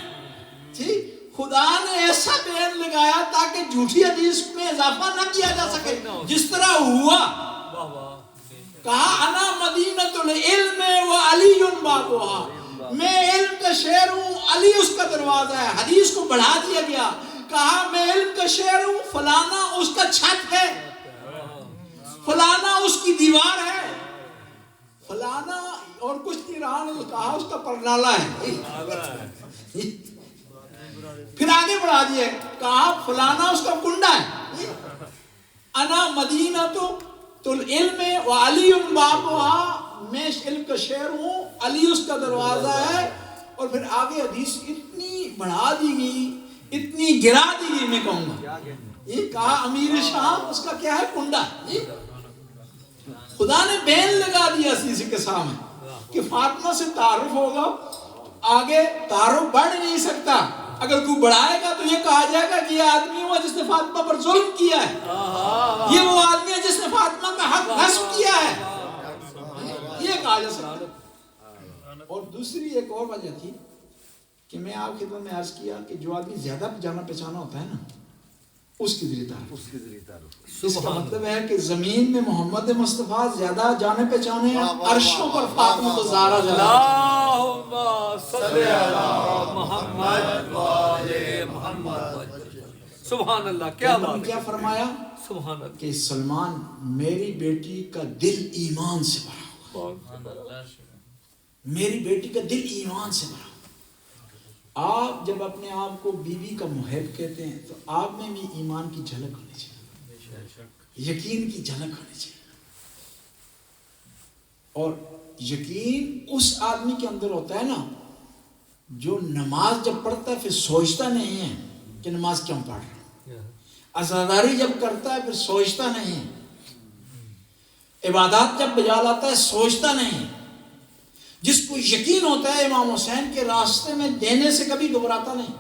جی خدا خدا نے ایسا بین لگایا تاکہ جھوٹی حدیث میں اضافہ نہ کیا جا سکے. جس طرح ہوا کہا انا مدینۃ العلم و علی بابها، میں علم کا شہر ہوں، علی اس کا دروازہ ہے. حدیث کو بڑھا دیا گیا، کہا میں علم کا شہر ہوں، فلانا اس کا چھت ہے، فلانا اس کی دیوار ہے، فلانا اور کچھ نہیں رہا، کہا اس کا پرنالہ ہے. پھر آگے بڑھا دیا، کہا فلانا اس کا کنڈا ہے. انا مدینۃ العلم و علی بابها، میں علم کا شہر ہوں، علی اس کا دروازہ ہے. اور پھر آگے حدیث اتنی بڑھا دی گئی، اتنی گرا دی گئی، میں کہوں گا یہ کہا امیر شام اس کا کیا ہے، کنڈا. خدا نے بین لگا دیا سیسی کے سامنے کہ فاطمہ سے تعارف ہوگا، آگے تعارف بڑھ نہیں سکتا. اگر کوئی بڑھائے گا تو یہ کہا جائے گا کہ یہ آدمی ہوا جس نے فاطمہ پر ظلم کیا ہے، یہ وہ آدمی ہے جس نے فاطمہ کا حق غصب کیا ہے، یہ کہا جا سکتا. اور دوسری ایک اور وجہ تھی کہ میں آپ خدمت میں عرض کیا کہ جو آدمی زیادہ جانا پہچانا ہوتا ہے نا، اس کی ذریعہ تعارف. اس کا مطلب ہے کہ زمین میں محمد مصطفیٰ زیادہ جانے پہچانے ہیں، عرشوں پر فاطمہ تو زہرا زیادہ. اللہم صلی علی محمد و آل محمد. سبحان اللہ. کیا بات ہے، کیا فرمایا سبحان اللہ. کہ سلمان میری بیٹی کا دل ایمان سے بھرا ہوا، میری بیٹی کا دل ایمان سے بھرا. آپ جب اپنے آپ کو بیوی کا محب کہتے ہیں تو آپ میں بھی ایمان کی جھلک ہونی چاہیے، یقین کی جھلک ہونی چاہیے. اور یقین اس آدمی کے اندر ہوتا ہے نا جو نماز جب پڑھتا ہے پھر سوچتا نہیں ہے کہ نماز کیوں پڑھ رہا ہے، عزاداری جب کرتا ہے پھر سوچتا نہیں ہے، عبادات جب بجا لاتا ہے سوچتا نہیں ہے. جس کو یقین ہوتا ہے امام حسین کے راستے میں دینے سے کبھی گھبراتا نہیں،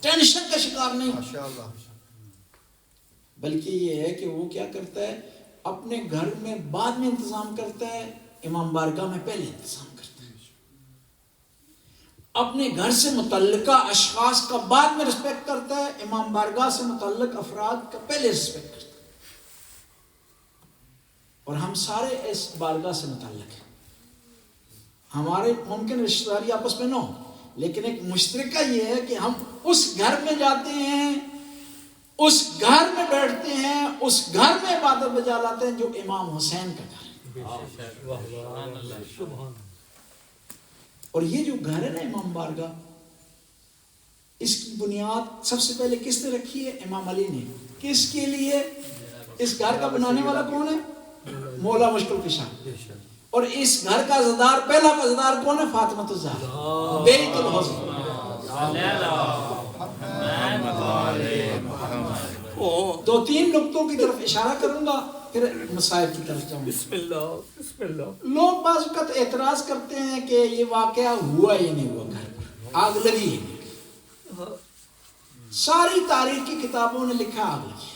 ٹینشن کا شکار نہیں، بلکہ یہ ہے کہ وہ کیا کرتا ہے، اپنے گھر میں بعد میں انتظام کرتا ہے، امام بارگاہ میں پہلے انتظام کرتا ہے. اپنے گھر سے متعلقہ اشخاص کا بعد میں رسپیکٹ کرتا ہے، امام بارگاہ سے متعلق افراد کا پہلے رسپیکٹ کرتا ہے. اور ہم سارے اس بارگاہ سے متعلق ہیں. ہمارے ممکن رشتہ داری آپس میں نہ ہو، لیکن ایک مشترکہ یہ ہے کہ ہم اس گھر میں جاتے ہیں، اس گھر میں بیٹھتے ہیں، اس گھر میں عبادت بجا لاتے ہیں جو امام حسین کا گھر ہے. اور یہ جو گھر ہے نا امام بارگاہ، اس کی بنیاد سب سے پہلے کس نے رکھی ہے؟ امام علی نے. کس کے لیے؟ اس گھر کا بنانے والا کون ہے؟ مولا مشکل کشا. اور اس گھر کا عزادار، پہلا عزادار کون ہے؟ فاطمہ الزہرا بیت الحسن. دو تین نقطوں کی طرف اشارہ کروں گا پھر مسائل کی طرف جاؤں گا. بسم اللہ بسم اللہ. لوگ بعض اوقات اعتراض کرتے ہیں کہ یہ واقعہ ہوا ہی نہیں ہوا، گھر پر آگ لگی ہے. ساری تاریخ کی کتابوں نے لکھا آگ لگی،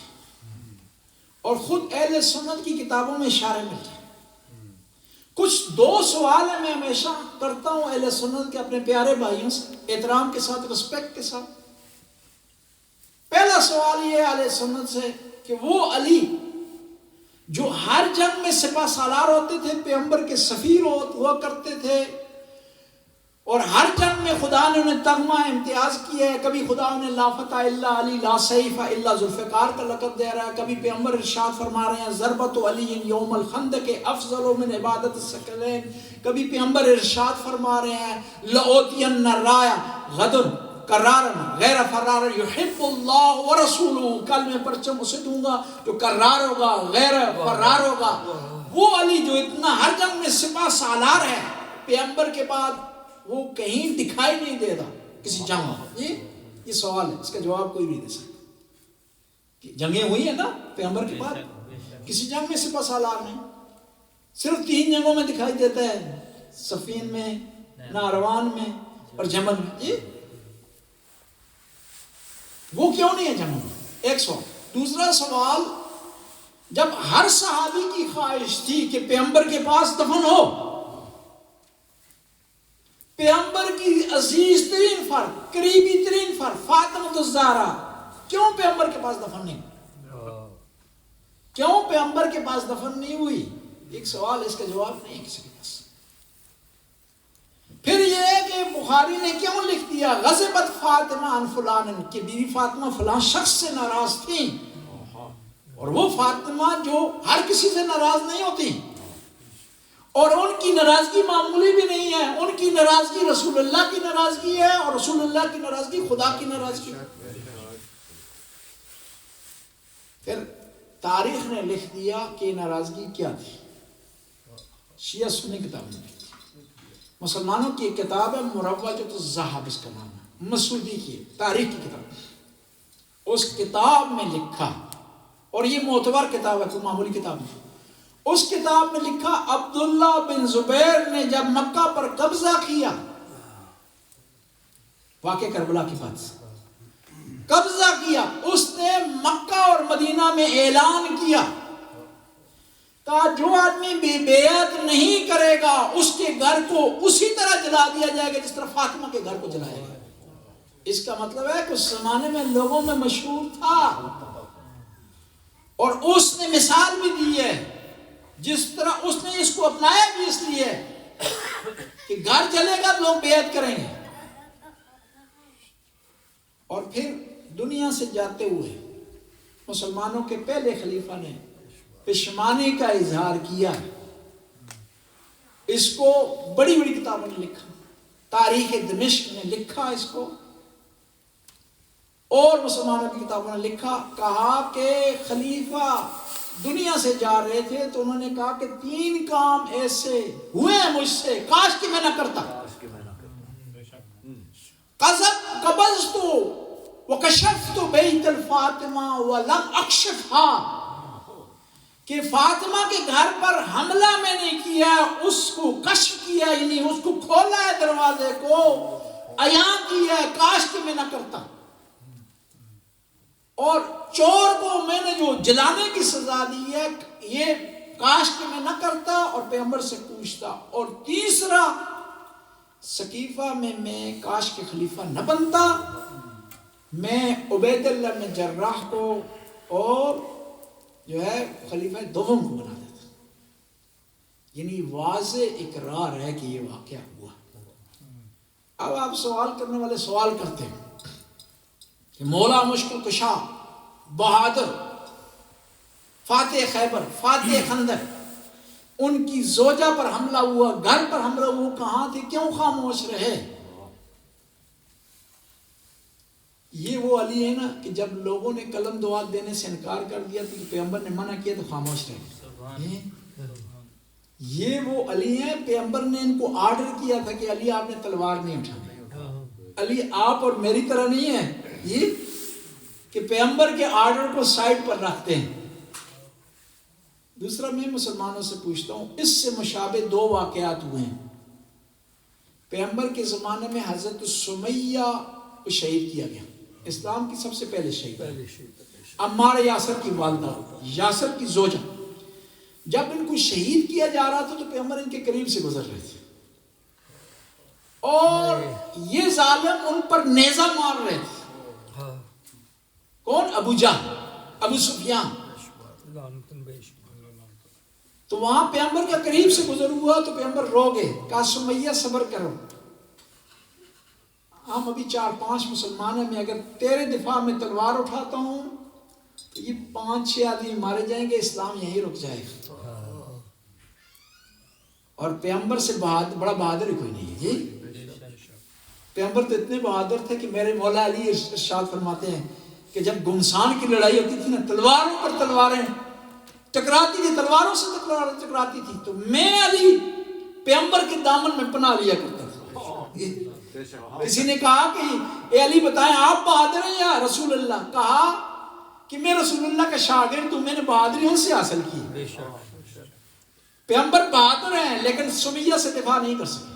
اور خود اہل سنت کی کتابوں میں اشارے ملتے ہیں. کچھ دو سوال ہیں میں ہمیشہ کرتا ہوں اہل سنت کے اپنے پیارے بھائیوں سے، احترام کے ساتھ، رسپیکٹ کے ساتھ. پہلا سوال یہ ہے اہل سنت سے کہ وہ علی جو ہر جنگ میں سپہ سالار ہوتے تھے، پیغمبر کے سفیر ہوا کرتے تھے، اور ہر جنگ میں خدا نے انہیں تغمہ امتیاز کیا ہے. کبھی خدا انہیں لا فتح الا علی، لا سیف الا ذوالفقار کا لقب دے رہا ہے. کبھی پیغمبر ارشاد فرما رہے ہیں ضربت علی یوم الخندق افضل من عبادت الثقلین. کبھی پیغمبر ارشاد فرما رہے ہیں لأوتین الرایا غدن کرارا غیر فرار یحب اللہ ورسولہ، کل میں پرچم اسے دوں گا جو کرار ہوگا، غیر فرار ہوگا. وہ علی جو اتنا ہر جنگ میں سپہ سالار ہے، پیغمبر کے بعد وہ کہیں دکھائی نہیں دے رہا کسی جنگ میں. یہ سوال ہے، اس کا جواب کوئی نہیں دے سکتا. جنگیں ہوئی ہیں نا پیغمبر کے بعد، کسی جنگ میں سپہ سالار نہیں، صرف 3 جنگوں میں دکھائی دیتا ہے، صفین میں، نہروان میں اور جمل میں. وہ کیوں نہیں ہے جنگوں میں؟ ایک سوال. دوسرا سوال، جب ہر صحابی کی خواہش تھی کہ پیغمبر کے پاس دفن ہو، پیغمبر کی عزیز ترین فرد، قریبی ترین فرد فاطمہ الزہرا کیوں پیغمبر کے پاس دفن نہیں؟ کیوں پیغمبر کے پاس دفن نہیں ہوئی؟ ایک سوال، اس کا جواب نہیں ہے کسی کے پاس۔ پھر یہ ہے کہ بخاری نے کیوں لکھ دیا غضبت فاطمہ عن فلان، کہ بیوی فاطمہ فلاں شخص سے ناراض تھیں، اور وہ فاطمہ جو ہر کسی سے ناراض نہیں ہوتی، اور ان کی ناراضگی معمولی بھی نہیں ہے، ان کی ناراضگی رسول اللہ کی ناراضگی ہے، اور رسول اللہ کی ناراضگی خدا کی ناراضگی ہے۔ پھر تاریخ نے لکھ دیا کہ ناراضگی کیا تھی، شیعہ سنی کتاب میں لکھی، مسلمانوں کی ایک کتاب ہے مروجۃ الذہب، اس کا نام ہے، مسعودی کی تاریخ کی کتاب، اس کتاب میں لکھا، اور یہ معتبر کتاب ہے، کوئی معمولی کتاب نہیں، اس کتاب میں لکھا عبداللہ بن زبیر نے جب مکہ پر قبضہ کیا، واقع کربلا کی بات سے قبضہ کیا، اس نے مکہ اور مدینہ میں اعلان کیا، کہا جو آدمی بے بیعت نہیں کرے گا اس کے گھر کو اسی طرح جلا دیا جائے گا جس طرح فاطمہ کے گھر کو جلایا گیا۔ اس کا مطلب ہے کہ اس زمانے میں لوگوں میں مشہور تھا، اور اس نے مثال بھی دی ہے، جس طرح اس نے اس کو اپنایا بھی اس لیے کہ گھر جلے گا لوگ بیعت کریں گے۔ اور پھر دنیا سے جاتے ہوئے مسلمانوں کے پہلے خلیفہ نے پشیمانی کا اظہار کیا، اس کو بڑی بڑی کتابوں نے لکھا، تاریخ دمشق نے لکھا اس کو، اور مسلمانوں کی کتابوں نے لکھا، کہا کہ خلیفہ دنیا سے جا رہے تھے تو انہوں نے کہا کہ 3 کام ایسے ہوئے ہیں مجھ سے، کاش کہ میں نہ کرتا۔ قبضت وکشفت بیت الفاطمہ ولم اکشفها، کہ فاطمہ کے گھر پر حملہ میں نے کیا، اس کو کشف کیا، یعنی اس کو کھولا ہے، دروازے کو عیاں کیا ہے، کاش کہ میں نہ کرتا، اور چور کو میں نے جو جلانے کی سزا دی ہے یہ کاش کہ میں نہ کرتا اور پیغمبر سے پوچھتا، اور تیسرا سقیفہ میں کاش کے خلیفہ نہ بنتا، میں عبید اللہ بن جراح کو اور جو ہے خلیفہ دوم کو بنا دیتا۔ یعنی واضح اقرار ہے کہ یہ واقعہ ہوا۔ اب آپ سوال کرنے والے سوال کرتے ہیں کہ مولا مشکل کشا، بہادر، فاتح خیبر، فاتح خندق، ان کی زوجہ پر حملہ ہوا، گھر پر حملہ ہوا، کہاں تھے، کیوں خاموش رہے؟ یہ وہ علی ہے نا کہ جب لوگوں نے قلم دعات دینے سے انکار کر دیا تھا کہ پیغمبر نے منع کیا تو خاموش رہے۔ یہ وہ علی ہیں، پیغمبر نے ان کو آرڈر کیا تھا کہ علی آپ نے تلوار نہیں اٹھانی، علی آپ اور میری طرح نہیں ہے یہ کہ پیغمبر کے آرڈر کو سائڈ پر رکھتے ہیں۔ دوسرا میں مسلمانوں سے پوچھتا ہوں، اس سے مشابہ 2 واقعات ہوئے ہیں۔ پیغمبر کے زمانے میں حضرت سمیہ کو شہید کیا گیا، اسلام کی سب سے پہلے شہید، عمار یاسر کی والدہ، یاسر کی زوجہ، جب ان کو شہید کیا جا رہا تھا تو پیغمبر ان کے قریب سے گزر رہے تھے، اور یہ ظالم ان پر نیزہ مار رہے تھے۔ کون؟ ابو جہل، ابو سفیان۔ تو وہاں پیغمبر کے قریب سے گزر ہوا تو پیغمبر رو گئے، کہا سمیہ صبر کرو، ہم ابھی 4-5 مسلمان ہیں، میں اگر تیرے دفاع میں تلوار اٹھاتا ہوں تو یہ 5-6 آدمی مارے جائیں گے، اسلام یہیں رک جائے گا۔ اور پیغمبر سے بڑا بہادر ہی کوئی نہیں ہے جی۔ پیغمبر تو اتنے بہادر تھے کہ میرے مولا علی ارشاد فرماتے ہیں کہ جب گمسان کی لڑائی ہوتی تھی نا، تلواروں پر تلواریں ٹکراتی تھی، تلواروں سے تلواریں ٹکراتی تھی، تو میں علی پیغمبر کے دامن میں پناہ لیا کرتا تھا۔ کسی نے کہا کہ اے علی بتائیں آپ بہادر ہیں یا رسول اللہ؟ کہا کہ میں رسول اللہ کا شاگرد ہوں، میں نے بہادری ان سے حاصل کی۔ پیغمبر بہادر ہیں لیکن سمیہ سے دفاع نہیں کر سکے۔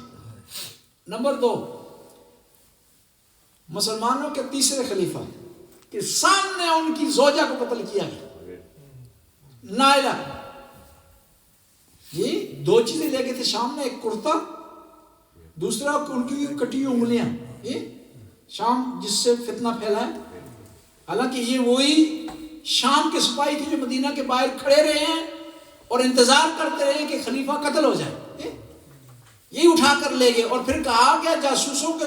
نمبر 2، مسلمانوں کے تیسرے خلیفہ کے سامنے ان کی زوجہ کو قتل کیا گیا، نائلہ۔ یہ 2 چیزیں لے گئے تھے شام میں، ایک کرتا دوسرا ان کی کٹی انگلیاں، یہ شام جس سے فتنہ پھیلا ہے، حالانکہ یہ وہی شام کے سپاہی تھے جو مدینہ کے باہر کھڑے رہے ہیں اور انتظار کرتے رہے کہ خلیفہ قتل ہو جائے، یہی اٹھا کر لے گئے، اور پھر کہا گیا جاسوسوں کے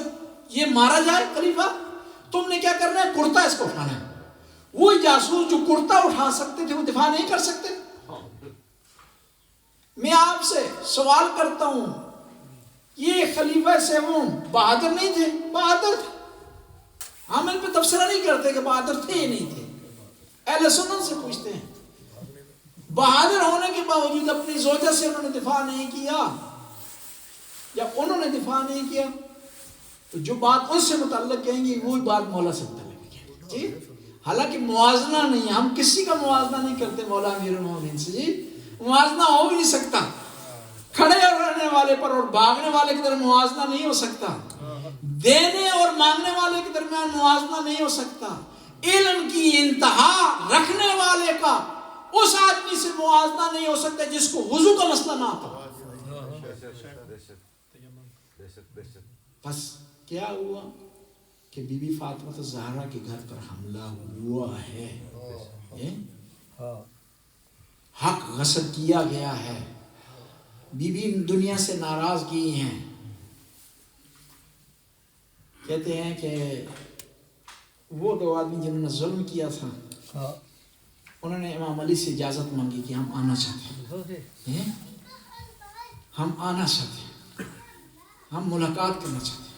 یہ مارا جائے خلیفہ، تم نے کیا کرنا ہے، کرتا اس کو اٹھانا ہے۔ وہی جاسوس جو کرتا اٹھا سکتے تھے وہ دفاع نہیں کر سکتے۔ میں آپ سے سوال کرتا ہوں، یہ خلیفہ سیوم بہادر نہیں تھے؟ بہادر تھے، ہم ان پہ تبصرہ نہیں کرتے کہ بہادر تھے یا نہیں تھے، اہل سنت سے پوچھتے ہیں۔ بہادر ہونے کے باوجود اپنی زوجہ سے انہوں نے دفاع نہیں کیا، جب انہوں نے دفاع نہیں کیا تو جو بات ان سے متعلق کہیں گی وہی بات مولا سے متعلق ہے جی۔ حالانکہ موازنہ نہیں ہے، ہم کسی کا موازنہ نہیں کرتے مولا امیر المومنین سے جی، موازنہ ہو بھی نہیں سکتا، کھڑے اور رہنے والے پر اور بھاگنے والے کی طرف موازنہ نہیں ہو سکتا، دینے اور مانگنے والے کے درمیان موازنہ نہیں ہو سکتا، علم کی انتہا رکھنے والے کا اس آدمی سے موازنہ نہیں ہو سکتا جس کو وضو کا مسئلہ نہ آتا۔ بس کیا ہوا کہ بی بی فاطمہ الزہرا کے گھر پر حملہ ہوا ہے، حق غصب کیا گیا ہے، بی بی دنیا سے ناراض کی ہیں، کہتے ہیں کہ وہ دو آدمی جنہوں نے ظلم کیا تھا انہوں نے امام علی سے اجازت مانگی کہ ہم آنا چاہتے ہیں، ہم آنا چاہتے ہیں، ہم ملاقات کرنا چاہتے ہیں،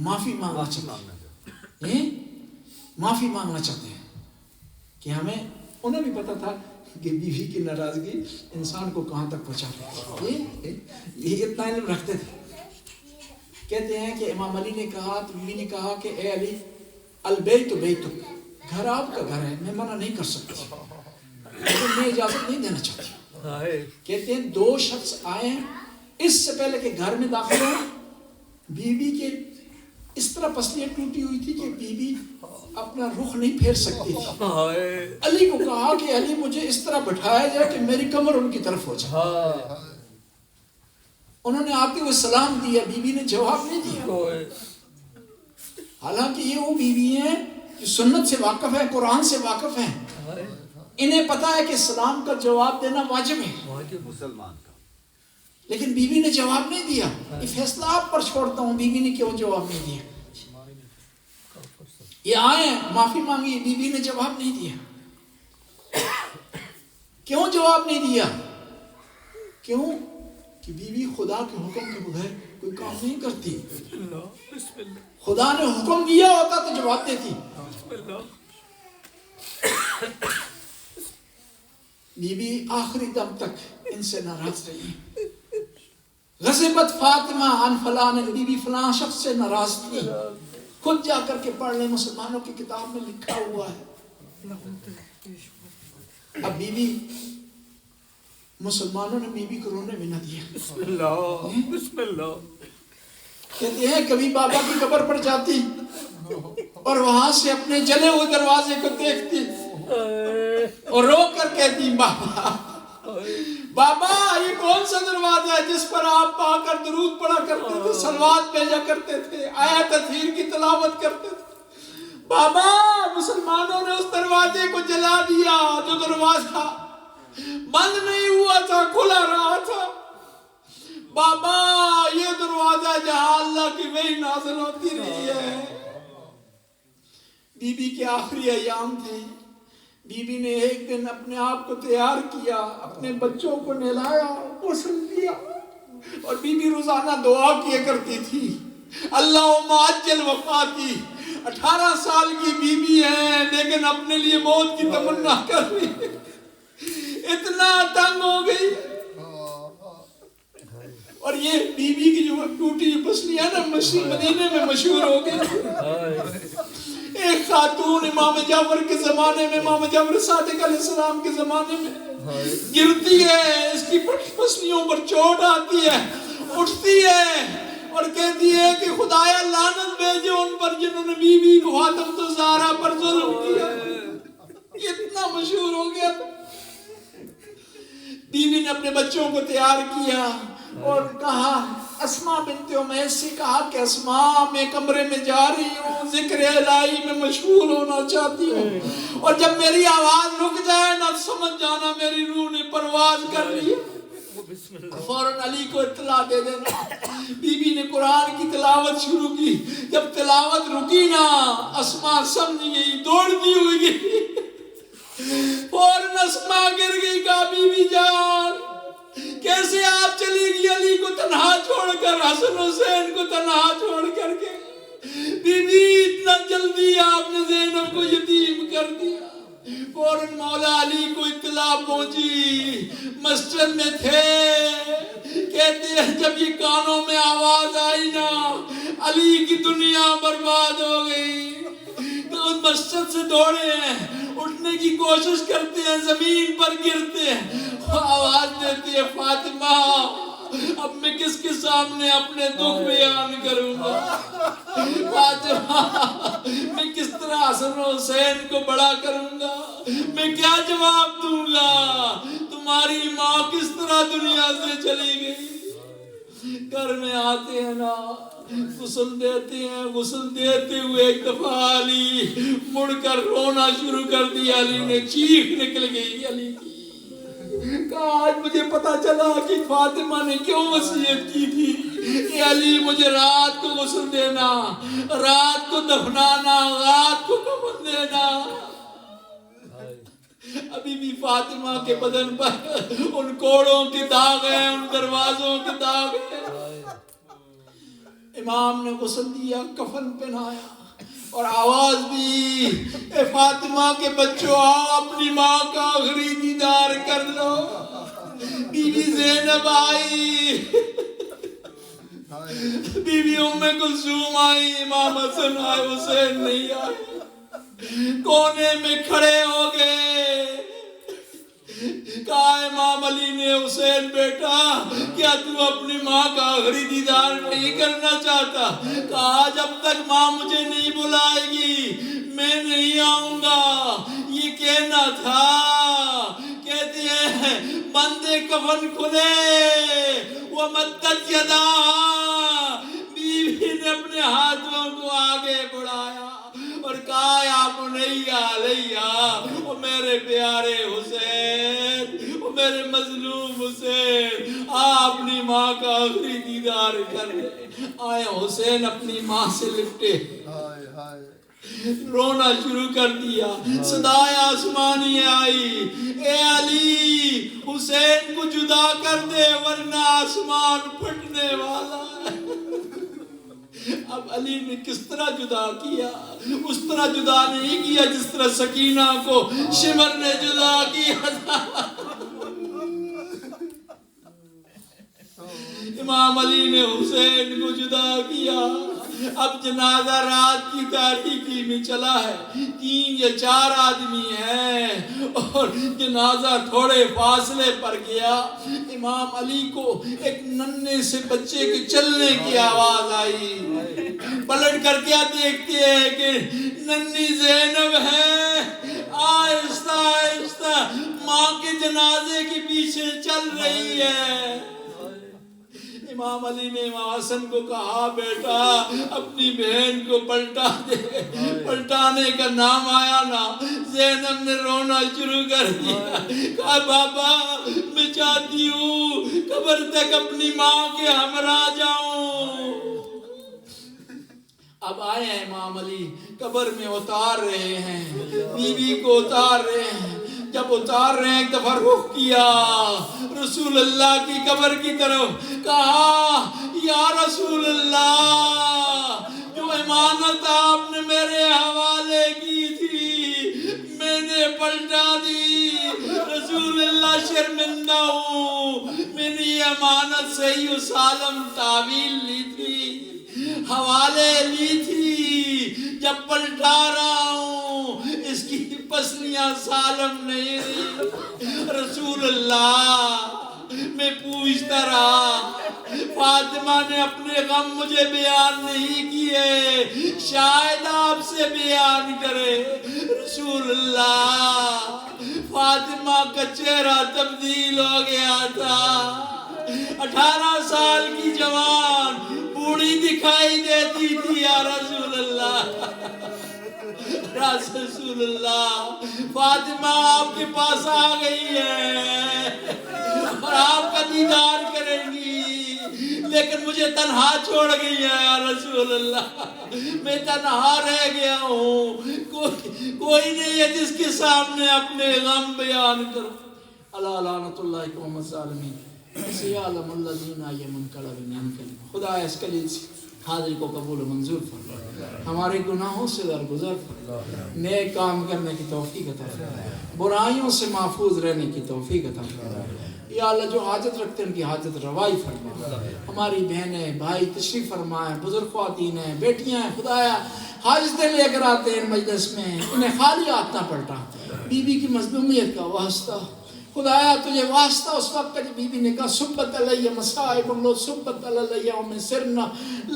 معافی مانگنا چاہتے ہیں، معافی مانگنا چاہتے ہیں کہ ہمیں، انہیں بھی پتا تھا کہ بیوی کی ناراضگی انسان کو کہاں تک پہنچاتی ہے، یہ اتنا علم رکھتے تھے۔ کہتے ہیں کہ امام علی نے کہا تو بیوی نے کہا کہ اے علی البیت بیتک، گھر آپ کا گھر ہے، میں منع نہیں کر سکتی لیکن میں اجازت نہیں دینا چاہتی۔ کہتے ہیں دو شخص آئے ہیں، اس سے پہلے کہ گھر میں داخل ہو بی بی کے اس طرح پسلیاں ٹوٹی ہوئی تھی کہ بی بی اپنا رخ نہیں پھیر سکتی تھی۔ علی کو کہا کہ علی مجھے اس طرح بٹھایا جائے کہ میری کمر ان کی طرف ہو جائے۔ انہوں نے آتے ہوئے سلام دیا، بی بی نے جواب نہیں دیا، حالانکہ یہ وہ بی بی ہیں جو سنت سے واقف ہے، قرآن سے واقف ہیں، انہیں پتا ہے کہ سلام کا جواب دینا واجب ہے مسلمان کا، لیکن بی بی نے جواب نہیں دیا۔ یہ فیصلہ آپ پر چھوڑتا ہوں بی بی نے کیوں جواب نہیں دیا۔ یہ آئے معافی مانگی، بی بی نے جواب نہیں دیا۔ کیوں جواب نہیں دیا؟ کیوں کہ بی بی خدا کے حکم کے بغیر کوئی کام نہیں کرتی، خدا نے حکم دیا ہوتا تو جواب دیتی۔ بی بی آخری دم تک ان سے ناراض رہی، غضبت فاطمہ عن فلان، بی بی فلان شخص سے ناراض تھی، خود جا کر کے پڑھ لیں، مسلمانوں کی کتاب میں لکھا ہوا ہے۔ اب بی بی، مسلمانوں نے بی بی کو رونے بھی نہ دیا۔ بسم اللہ بسم اللہ۔ کہتے ہیں کبھی بابا کی قبر پر جاتی اور وہاں سے اپنے جلے ہوئے دروازے کو دیکھتی اور رو کر کہتی بابا بابا یہ کون سا دروازہ ہے جس پر آپ آ کر درود پڑھا کرتے تھے، صلوات بھیجا کرتے تھے، آیت تطہیر کی تلاوت کرتے تھے؟ بابا مسلمانوں نے اس دروازے کو جلا دیا جو دروازہ بند نہیں ہوا تھا، کھلا رہا تھا۔ بابا یہ دروازہ جہاں اللہ کی وحی نازل ہوتی رہی ہے۔ بی بی کے آخری ایام تھے، بی بی نے ایک دن اپنے آپ کو تیار کیا، اپنے بچوں کو نہلایا، غسل دیا، اور بی بی روزانہ دعا کیا کرتی تھی اللہم عجل وفاتی۔ 18 سال کی بی بی ہے لیکن اپنے لیے موت کی تمنا کر رہی ہے، اتنا تنگ ہو گئی۔ اور یہ بی بی کی جو ٹوٹی پسلی ہے نا مدینے میں مشہور ہو گئی۔ ایک خاتون امام جعفر کے زمانے میں، امام جعفر صادق علیہ السلام کے زمانے میں گرتی ہے، اس کی پسلیوں پر چوٹ آتی ہے، اٹھتی ہے اور کہتی ہے کہ خدایا لعنت بھیجے ان پر جنہوں نے بی بی فاطمہ الزہرا پر ظلم کیا۔ اتنا مشہور ہو گیا۔ بیوی نے اپنے بچوں کو تیار کیا اور کہا اسماء بنت امیس سے کہا کہ اسماء میں کمرے میں جا رہی ہوں، ذکر الہی میں مشغول ہونا چاہتی ہوں، اور جب میری آواز رک جائے نا سمجھ جانا میری روح نے پرواز کر لی ہے۔ فوراً علی کو اطلاع دے دینا۔ بی بی نے قرآن کی تلاوت شروع کی، جب تلاوت رکی نا اسماء سمجھ گئی، دوڑتی ہوئی گئی، فوراً اسماء گر گئی، کہا بی بی جان کیسے آپ چلی گئی علی کو تنہا چھوڑ کر، حسن حسین کو تنہا چھوڑ کر کے؟ بی بی اتنا جلدی آپ نے زینب کو یتیم کر دیا۔ فوراً مولا علی کو اطلاع پہنچی، مسجد میں تھے، کہتے ہیں جب یہ کانوں میں آواز آئی نا علی کی دنیا برباد ہو گئی، تو مسجد سے دوڑے ہیں، اٹھنے کی کوشش کرتے ہیں، زمین پر گرتے ہیں، آواز دیتی ہے فاطمہ اب میں کس کے سامنے اپنے دکھ بیان کروں گا؟ فاطمہ میں کس طرح حسن حسین کو بڑا کروں گا؟ میں کیا جواب دوں گا؟ تمہاری ماں کس طرح دنیا سے چلی گئی؟ گھر میں آتے ہیں نا غسل دیتے ہیں، غسل دیتے ہوئے ایک دفعہ علی مڑ کر رونا شروع کر دیا، علی نے چیخ نکل گئی علی کی، کہا آج مجھے پتا چلا کہ فاطمہ نے کیوں وصیت کی تھی کہ علی مجھے رات کو غسل دینا، رات کو دفنانا، رات کو کفن دینا۔ ابھی بھی فاطمہ کے بدن پر ان کوڑوں کے داغ ہیں، ان دروازوں کے داغ ہیں۔ امام نے غسل دیا، کفن پہنایا اور آواز دی، اے فاطمہ کے بچوں آؤ اپنی ماں کا آخری دیدار کر لو۔ بی بی زینب آئی، بی بی ام کلثوم آئی، امام حسن آئے، حسین نہیں آئے، کونے میں کھڑے ہو گئے۔ کہا امام علی نے، حسین بیٹا کیا تو اپنی ماں کا آخری دیدار نہیں کرنا چاہتا؟ کہا جب تک ماں مجھے نہیں بلائے گی میں نہیں آؤں گا، یہ کہنا تھا۔ کہتے ہیں بندے کفن کھلے وہ مدت یدا، بیوی نے اپنے ہاتھوں کو آگے بڑھایا اور کہا یا بنیا علیہ، وہ میرے پیارے حسین، وہ میرے مظلوم حسین، اپنی ماں کا آخری دیدار کر لے۔ آئے حسین اپنی ماں سے لپٹے، رونا شروع کر دیا، صدائے آسمانی آئی، اے علی حسین کو جدا کر دے ورنہ آسمان پھٹنے والا ہے۔ اب علی نے کس طرح جدا کیا؟ اس طرح جدا نہیں کیا جس طرح سکینہ کو شمر نے جدا کیا تھا۔ امام علی نے حسین کو جدا کیا۔ اب جنازہ رات کی تاریکی میں چلا ہے، 3 یا 4 آدمی ہیں اور جنازہ تھوڑے فاصلے پر گیا۔ امام علی کو ایک ننھے سے بچے کے چلنے کی آواز آئی، پلٹ کر کیا دیکھتے ہیں کہ ننھی زینب ہے، آہستہ آہستہ ماں کے جنازے کے پیچھے چل رہی ہے۔ امام علی نے امام حسن کو کہا بیٹا اپنی بہن کو پلٹا دے۔ پلٹانے کا نام آیا نا زینب نے رونا شروع کر دیا، کہا بابا میں چاہتی ہوں قبر تک اپنی ماں کے ہمراہ جاؤں۔ اب آئے ہیں امام علی، قبر میں اتار رہے ہیں، بی بی کو اتار رہے ہیں۔ جب اتار رہے ہیں ایک دفعہ رخ کیا رسول اللہ کی قبر کی طرف، کہا یا رسول اللہ جو امانت آپ نے میرے حوالے کی تھی میں نے پلٹا دی، رسول اللہ شرمندہ ہوں، میں نے یہ امانت صحیح و سالم تعویل لی تھی، حوالے لی تھی، جب پلٹا رہا ہوں اس کی پسلیاں سالم نہیں رہی۔ رسول اللہ میں پوچھتا رہا، فاطمہ نے اپنے غم مجھے بیان نہیں کیے، شاید آپ سے بیان کرے۔ رسول اللہ فاطمہ کا چہرہ تبدیل ہو گیا تھا، 18 سال کی جوان بوڑھی دکھائی دیتی تھی یا رسول اللہ، رسول اللہ فاطمہ آپ کے پاس آ گئی ہے اور آپ کا دیدار کریں گی، لیکن مجھے تنہا چھوڑ گئی ہے یا رسول اللہ، میں تنہا رہ گیا ہوں، کوئی نہیں ہے جس کے سامنے اپنے غم بیان کرو۔ اللہ لعنت اللہ قوم الظالمین سیعلم الذین یمنقلبون عن کلمہ۔ خدا اس کلیل سے حاضر کو قبول و منظور فرما، ہمارے گناہوں سے درگزر فرما، نیک کام کرنے کی توفیق عطا فرما، برائیوں سے محفوظ رہنے کی توفیق عطا فرما۔ یا اللہ جو حاجت رکھتے ہیں ان کی حاجت روائی فرما، ہماری بہنیں بھائی تشریف فرمائے، بزرگ خواتین ہیں، بیٹیاں ہیں، خدایا حاجتیں لے کر آتے ہیں مجلس میں، انہیں خالی ہاتھ نہ پلٹا، بی بی کی مظلومیت کا واسطہ خدایا تجھے واسطہ اس وقت کا بی بی نے کہا سبت علیہ مصائب اللہ سبت علیہ یوم سرنا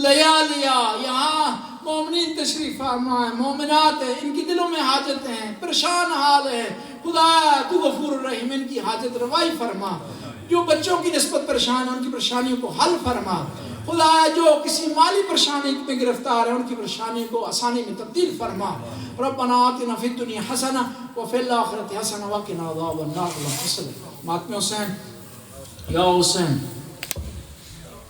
لیالیا، یہاں مومنین تشریف فرما ہے، مومنات ہیں، ان کی دلوں میں حاجتیں ہیں، پریشان حال ہے، خدایا تو غفور الرحیم ان کی حاجت روائی فرما، جو بچوں کی نسبت پریشان ہیں ان کی پریشانیوں کو حل فرما، خدایا جو کسی مالی پریشانی میں گرفتار ہیں ان کی پریشانی کو آسانی میں تبدیل فرما۔ ربنا آتنا فی الدنیا حسنہ وفی الآخرۃ حسنہ وقنا عذاب النار۔ ماتم حسین یا حسین